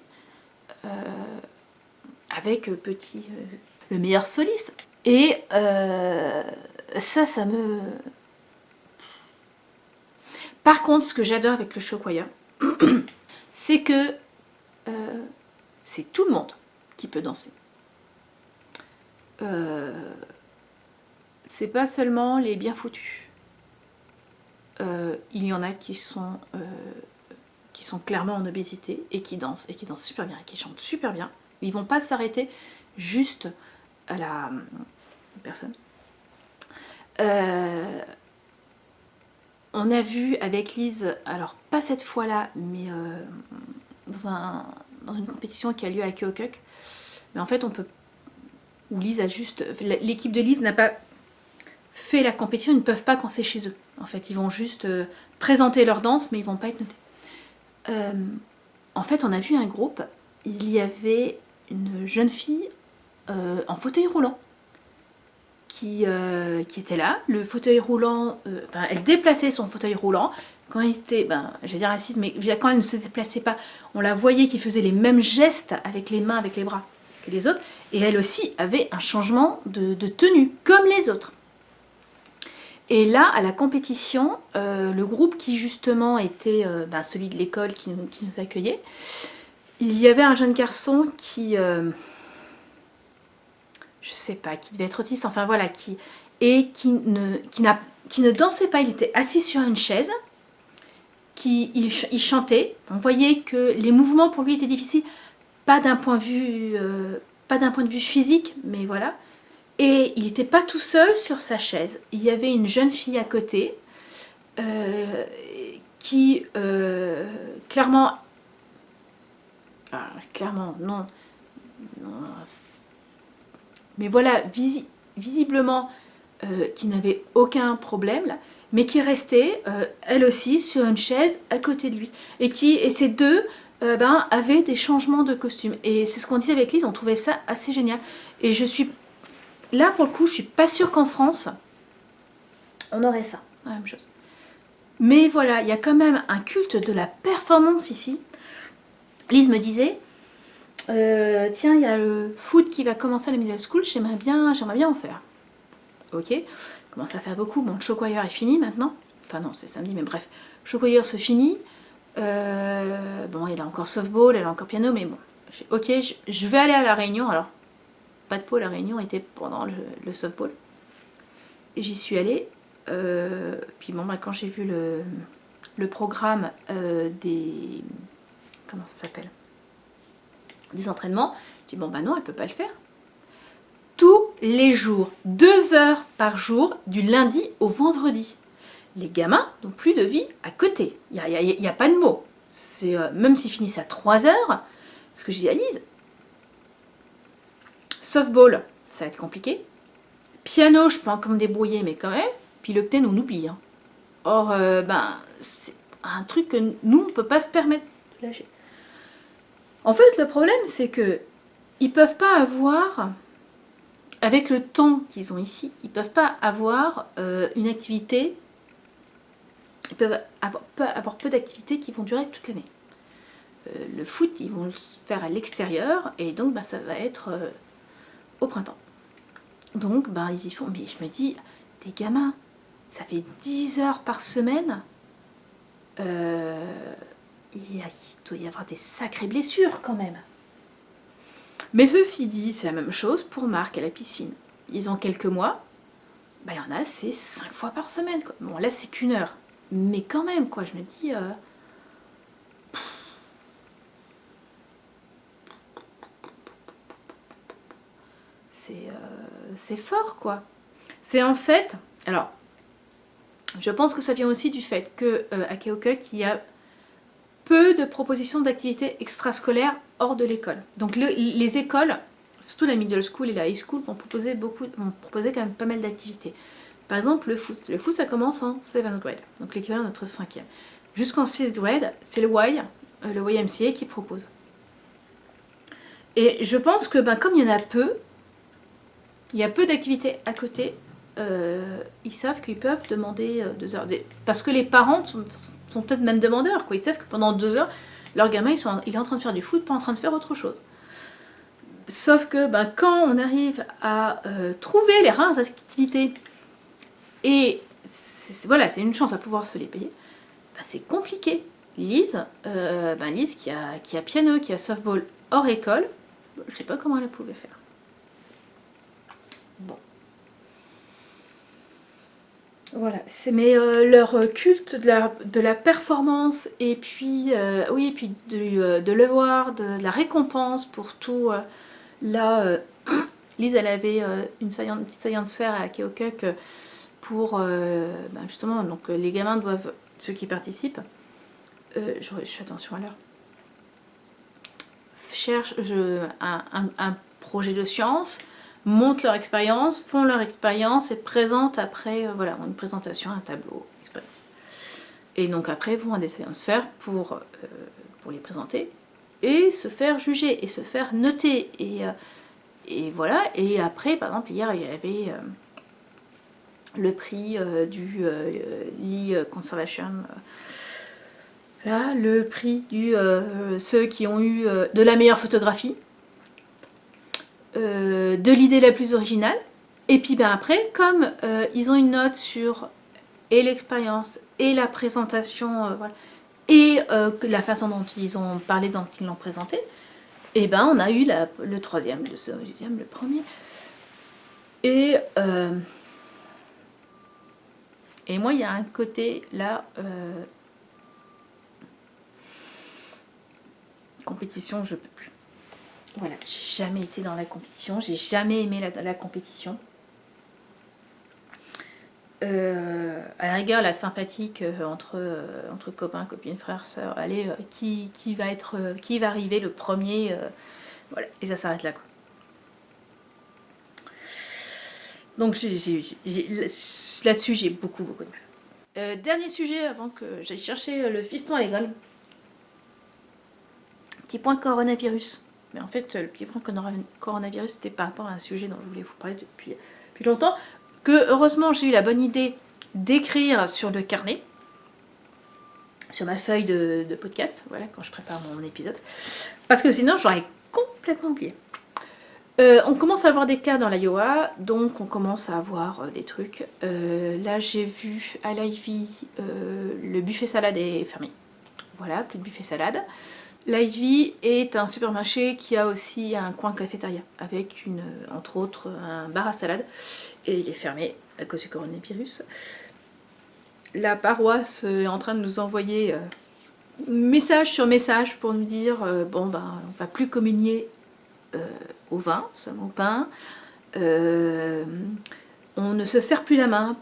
S1: Avec le meilleur soliste. Et ça me... Par contre, ce que j'adore avec le Show-Choir, c'est que c'est tout le monde qui peut danser. C'est pas seulement les bien foutus. Il y en a qui sont clairement en obésité et qui dansent super bien et qui chantent super bien. Ils vont pas s'arrêter juste à la personne. On a vu avec Lise, alors pas cette fois-là, mais dans une compétition qui a lieu à Keokuk, mais en fait on peut, où Lise a juste, l'équipe de Lise n'a pas fait la compétition, ils ne peuvent pas quand c'est chez eux. En fait, ils vont juste présenter leur danse, mais ils vont pas être notés. En fait, on a vu un groupe, il y avait une jeune fille en fauteuil roulant qui était là. Le fauteuil roulant, elle déplaçait son fauteuil roulant. Quand elle était, j'allais dire assise, mais quand elle ne se déplaçait pas, on la voyait qui faisait les mêmes gestes avec les mains, avec les bras que les autres. Et elle aussi avait un changement de tenue, comme les autres. Et là, à la compétition, le groupe qui justement était celui de l'école qui nous accueillait, il y avait un jeune garçon qui, je sais pas, qui devait être autiste, enfin voilà, qui ne dansait pas, il était assis sur une chaise, il chantait, on voyait que les mouvements pour lui étaient difficiles, pas d'un point de vue physique, mais voilà. Et il n'était pas tout seul sur sa chaise. Il y avait une jeune fille à côté qui, clairement, non, mais voilà, visiblement, qui n'avait aucun problème, là, mais qui restait, elle aussi, sur une chaise à côté de lui. Et ces deux avaient des changements de costume. Et c'est ce qu'on disait avec Lise, on trouvait ça assez génial. Et je suis... Là, pour le coup, je suis pas sûre qu'en France, on aurait ça, la même chose. Mais voilà, il y a quand même un culte de la performance ici. Lise me disait, tiens, il y a le foot qui va commencer à la middle school, j'aimerais bien en faire. Ok, commence à faire beaucoup. Bon, le Show-Choir est fini maintenant. Enfin non, c'est samedi, mais bref. Le Show-Choir se finit. Bon, elle a encore softball, elle a encore piano, mais bon. Ok, je vais aller à la réunion, alors... Pas de pôle, la réunion était pendant le softball. Et j'y suis allée. Puis bon, quand j'ai vu le programme des... Comment ça s'appelle? Des entraînements, j'ai dit bon non, elle peut pas le faire. Tous les jours, 2 heures par jour, du lundi au vendredi. Les gamins n'ont plus de vie à côté. Il n'y a pas de mots. Même s'ils finissent à 3 heures, ce que je dis à Lise, softball, ça va être compliqué. Piano, je peux encore me débrouiller, mais quand même. Puis le thé, on oublie. Hein. Or, c'est un truc que nous, on ne peut pas se permettre de lâcher. En fait, le problème, c'est que ils peuvent pas avoir, avec le temps qu'ils ont ici, ils peuvent pas avoir une activité. Ils peuvent avoir peu d'activités qui vont durer toute l'année. Le foot, ils vont le faire à l'extérieur, et donc ça va être au printemps. Donc ils y font, mais je me dis, des gamins, ça fait 10 heures par semaine. Il doit y avoir des sacrées blessures quand même. Mais ceci dit, c'est la même chose pour Marc à la piscine. Ils ont quelques mois, bah, il y en a, c'est 5 fois par semaine, quoi. Bon, là, c'est qu'1 heure. Mais quand même, quoi, je me dis... c'est fort, quoi. C'est en fait... Alors, je pense que ça vient aussi du fait qu'à Keokuk, il y a peu de propositions d'activités extrascolaires hors de l'école. Donc les écoles, surtout la middle school et la high school, vont proposer quand même pas mal d'activités. Par exemple, le foot. Le foot, ça commence en 7th grade, donc l'équivalent de notre 5e. Jusqu'en 6th grade, c'est le YMCA qui propose. Et je pense que comme il y en a peu, il y a peu d'activités à côté, ils savent qu'ils peuvent demander 2 heures. Parce que les parents sont peut-être même demandeurs, quoi. Ils savent que pendant 2 heures, leur gamin, il est en train de faire du foot, pas en train de faire autre chose. Sauf que quand on arrive à trouver les rares activités, et voilà, c'est une chance à pouvoir se les payer, c'est compliqué. Lise qui a piano, qui a softball hors école, je sais pas comment elle pouvait faire. Bon. Voilà, mais leur culte de la performance et puis, de l'award, de la récompense pour tout. Là, Lise, elle avait une petite science fair à Keokuk pour justement, donc les gamins doivent, ceux qui participent, je fais attention à l'heure, cherchent un projet de science, montent leur expérience, font leur expérience et présentent après, voilà, une présentation, un tableau. Et donc après, vont à des science fairs pour les présenter et se faire juger et se faire noter. Et voilà, et après, par exemple, hier, il y avait le prix du Lee Conservation, là, le prix du ceux qui ont eu de la meilleure photographie, de l'idée la plus originale, et puis après, comme ils ont une note sur et l'expérience et la présentation, voilà, et la façon dont ils ont parlé, dont ils l'ont présenté, et on a eu le troisième, le deuxième, le premier. Et moi, il y a un côté là, compétition, je peux plus. Voilà, j'ai jamais été dans la compétition, j'ai jamais aimé la compétition. À la rigueur, la sympathique entre copains, copines, frères, sœurs, allez, qui va arriver le premier, voilà, et ça s'arrête là, quoi. Donc là-dessus, j'ai beaucoup de mal. Dernier sujet avant que j'aille chercher le fiston à l'école. Petit point coronavirus. Mais en fait, le petit point coronavirus, c'était par rapport à un sujet dont je voulais vous parler depuis longtemps. Que heureusement, j'ai eu la bonne idée d'écrire sur le carnet, sur ma feuille de podcast, voilà, quand je prépare mon épisode. Parce que sinon, j'aurais complètement oublié. On commence à avoir des cas dans l'Iowa, donc on commence à avoir des trucs. Là, j'ai vu à l'Ivy, le buffet salade est fermé. Voilà, plus de buffet salade. L'Ivy est un supermarché qui a aussi un coin cafétéria, avec entre autres un bar à salade, et il est fermé à cause du coronavirus. La paroisse est en train de nous envoyer message sur message pour nous dire on va plus communier au vin, seulement au pain. On ne se serre plus la main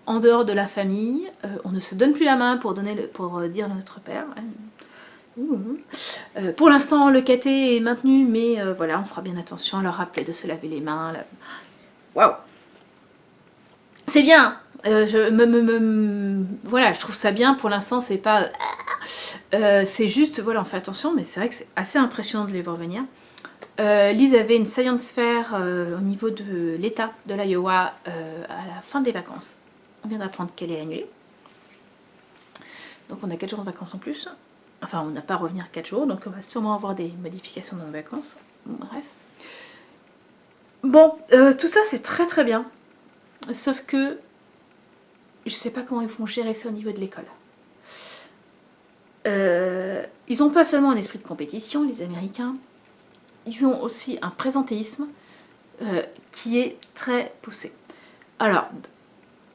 S1: en dehors de la famille. On ne se donne plus la main pour dire notre Père. Pour l'instant, le caté est maintenu, mais voilà, on fera bien attention à leur rappeler de se laver les mains. Waouh, c'est bien. Voilà, je trouve ça bien. Pour l'instant, c'est pas. C'est juste, voilà, on fait attention, mais c'est vrai que c'est assez impressionnant de les voir venir. Lise avait une science fair au niveau de l'État de l'Iowa à la fin des vacances. On vient d'apprendre qu'elle est annulée. Donc on a 4 jours de vacances en plus. Enfin, on n'a pas à revenir 4 jours, donc on va sûrement avoir des modifications dans nos vacances. Bref. Bon, tout ça c'est très très bien. Sauf que je sais pas comment ils vont gérer ça au niveau de l'école. Ils n'ont pas seulement un esprit de compétition, les Américains, ils ont aussi un présentéisme qui est très poussé. Alors,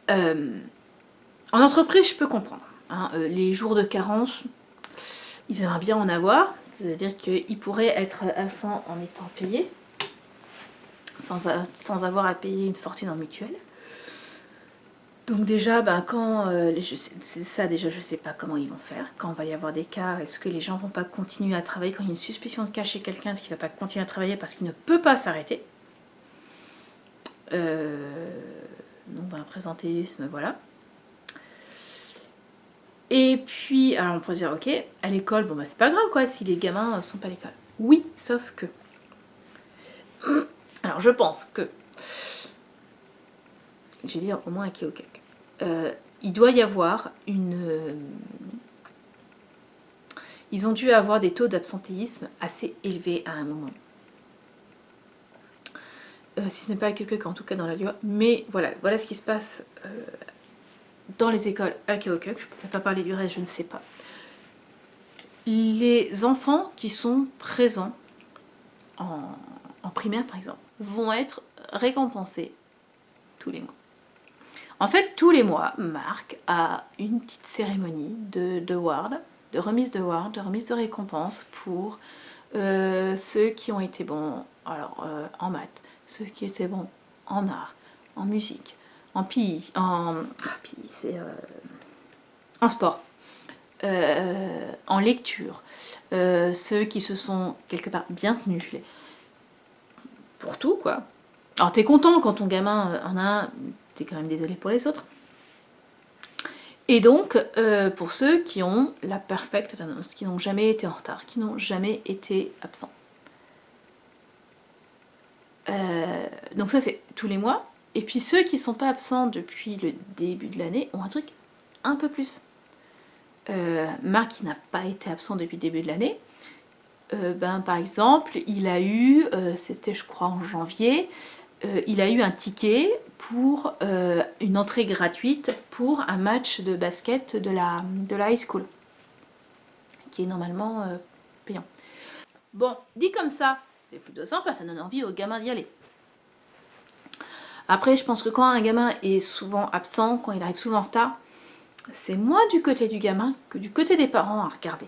S1: en entreprise, je peux comprendre. Hein, les jours de carence, ils aimeraient bien en avoir. C'est-à-dire qu'ils pourraient être absents en étant payés, sans avoir à payer une fortune en mutuelle. Donc déjà, ben, c'est ça déjà, je sais pas comment ils vont faire. Quand il va y avoir des cas, est-ce que les gens vont pas continuer à travailler quand il y a une suspicion de cas chez quelqu'un, est-ce qu'il va pas continuer à travailler parce qu'il ne peut pas s'arrêter. Donc ben, un présentéisme, voilà. Et puis, alors on pourrait dire, ok, à l'école, bon bah c'est pas grave quoi, si les gamins sont pas à l'école. Oui, sauf que... Alors je pense que... Je vais dire au moins à Keokuk. Il doit y avoir une... Ils ont dû avoir des taux d'absentéisme assez élevés à un moment. Si ce n'est pas à Keokuk, en tout cas dans la loi. Mais voilà ce qui se passe dans les écoles à Keokuk. Je ne peux pas parler du reste, je ne sais pas. Les enfants qui sont présents en primaire, par exemple, vont être récompensés tous les mois. En fait, tous les mois, Marc a une petite cérémonie de remise de remise de récompense pour ceux qui ont été bons en maths, ceux qui étaient bons en art, en musique, en PI, en sport, en lecture, ceux qui se sont quelque part bien tenus, pour tout quoi. Alors t'es content quand ton gamin en a un, t'es quand même désolé pour les autres. Et donc, pour ceux qui ont la perfecte attendance, qui n'ont jamais été en retard, qui n'ont jamais été absents. Donc ça, c'est tous les mois. Et puis ceux qui ne sont pas absents depuis le début de l'année ont un truc un peu plus. Marc, qui n'a pas été absent depuis le début de l'année, par exemple, il a eu, c'était je crois en janvier, il a eu un ticket pour une entrée gratuite pour un match de basket de la high school, qui est normalement payant. Bon, dit comme ça, c'est plutôt sympa, ça donne envie aux gamins d'y aller. Après, je pense que quand un gamin est souvent absent, quand il arrive souvent en retard, c'est moins du côté du gamin que du côté des parents à regarder.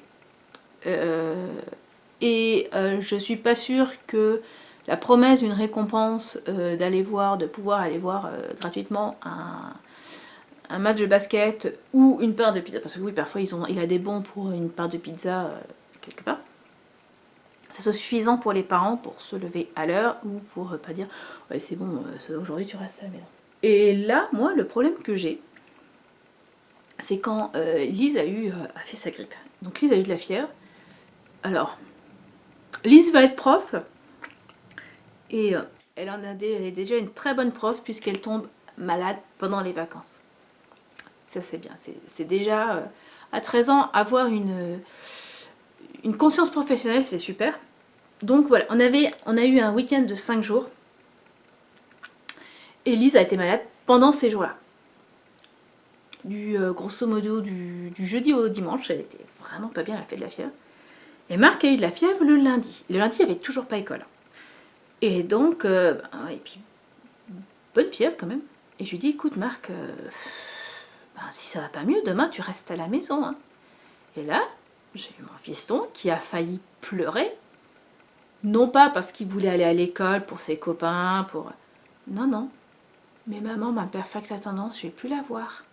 S1: Je suis pas sûre que la promesse d'une récompense de pouvoir aller voir gratuitement un match de basket ou une part de pizza, parce que oui, parfois il a des bons pour une part de pizza quelque part, ça soit suffisant pour les parents pour se lever à l'heure ou pour pas dire ouais c'est bon, aujourd'hui tu restes à la maison. Et là, moi, le problème que j'ai, c'est quand Lise a fait sa grippe. Donc Lise a eu de la fièvre. Alors, Lise va être prof et elle est déjà une très bonne prof puisqu'elle tombe malade pendant les vacances. Ça c'est bien, c'est déjà à 13 ans avoir une conscience professionnelle, c'est super. Donc voilà, on a eu un week-end de 5 jours et Lise a été malade pendant ces jours-là. Grosso modo du jeudi au dimanche, elle était vraiment pas bien, elle a fait de la fièvre. Et Marc a eu de la fièvre le lundi. Le lundi, il n'y avait toujours pas école. Et donc, et puis, bonne fièvre quand même. Et je lui dis, écoute Marc, si ça va pas mieux, demain tu restes à la maison. Hein. Et là, j'ai eu mon fiston qui a failli pleurer. Non pas parce qu'il voulait aller à l'école pour ses copains, Non, non. Mais maman, ma perfecte tendance, je vais plus la voir.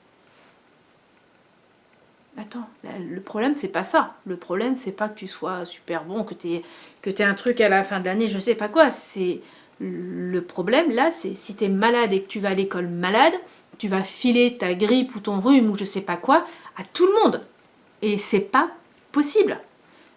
S1: Attends, le problème c'est pas ça. Le problème c'est pas que tu sois super bon, que t'aies un truc à la fin de l'année, je sais pas quoi. C'est le problème là, c'est si t'es malade et que tu vas à l'école malade, tu vas filer ta grippe ou ton rhume ou je sais pas quoi à tout le monde. Et c'est pas possible.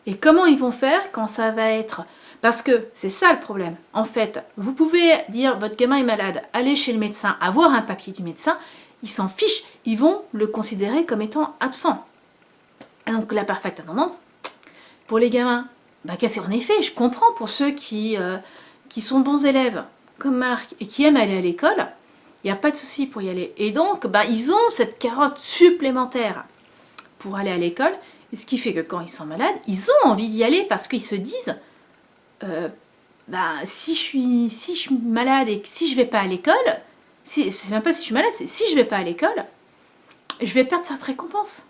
S1: Et comment ils vont faire quand ça va être... Parce que c'est ça le problème. En fait, vous pouvez dire votre gamin est malade, allez chez le médecin, avoir un papier du médecin, ils s'en fichent, ils vont le considérer comme étant absent. Donc la perfecte attendance, pour les gamins, en effet, je comprends pour ceux qui sont bons élèves, comme Marc, et qui aiment aller à l'école, il n'y a pas de souci pour y aller. Et donc, ils ont cette carotte supplémentaire pour aller à l'école, et ce qui fait que quand ils sont malades, ils ont envie d'y aller parce qu'ils se disent si je suis malade et que si je vais pas à l'école, c'est même pas si je suis malade, c'est si je vais pas à l'école, je vais perdre cette récompense.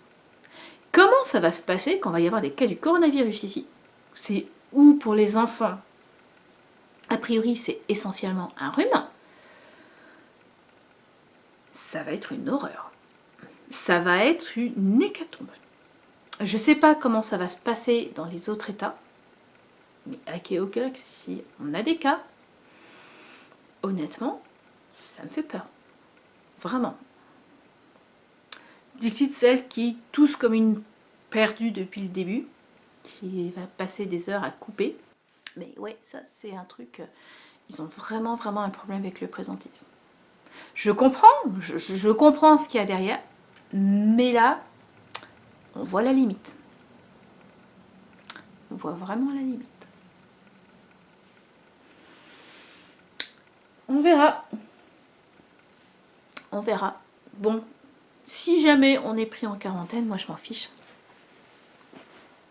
S1: Comment ça va se passer quand il va y avoir des cas du coronavirus ici? C'est où pour les enfants, a priori c'est essentiellement un rhume, ça va être une horreur. Ça va être une hécatombe. Je sais pas comment ça va se passer dans les autres États, mais à Keokuk, si on a des cas, honnêtement, ça me fait peur. Vraiment. Dixit, celle qui tousse comme une perdue depuis le début, qui va passer des heures à couper. Mais ouais, ça c'est un truc, ils ont vraiment un problème avec le présentisme. Je comprends ce qu'il y a derrière, mais là, on voit la limite. On voit vraiment la limite. On verra. On verra. Bon, si jamais on est pris en quarantaine, moi je m'en fiche.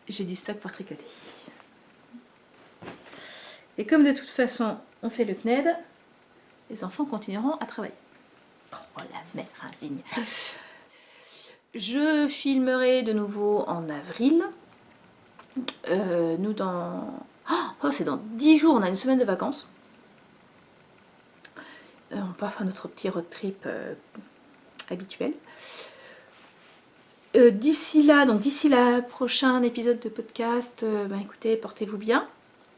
S1: J'ai du stock pour tricoter. Et comme de toute façon, on fait le CNED, les enfants continueront à travailler. Oh la mère indigne. Je filmerai de nouveau en avril. Nous dans... Oh, c'est dans 10 jours, on a une semaine de vacances. On part faire notre petit road trip habituel. D'ici là, donc d'ici la prochain épisode de podcast, écoutez, portez-vous bien.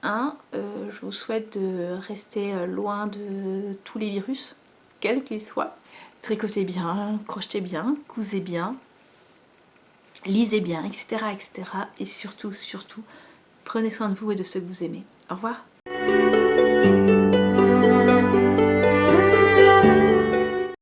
S1: Je vous souhaite de rester loin de tous les virus, quels qu'ils soient. Tricotez bien, crochetez bien, cousez bien, lisez bien, etc. Et surtout, prenez soin de vous et de ceux que vous aimez. Au revoir.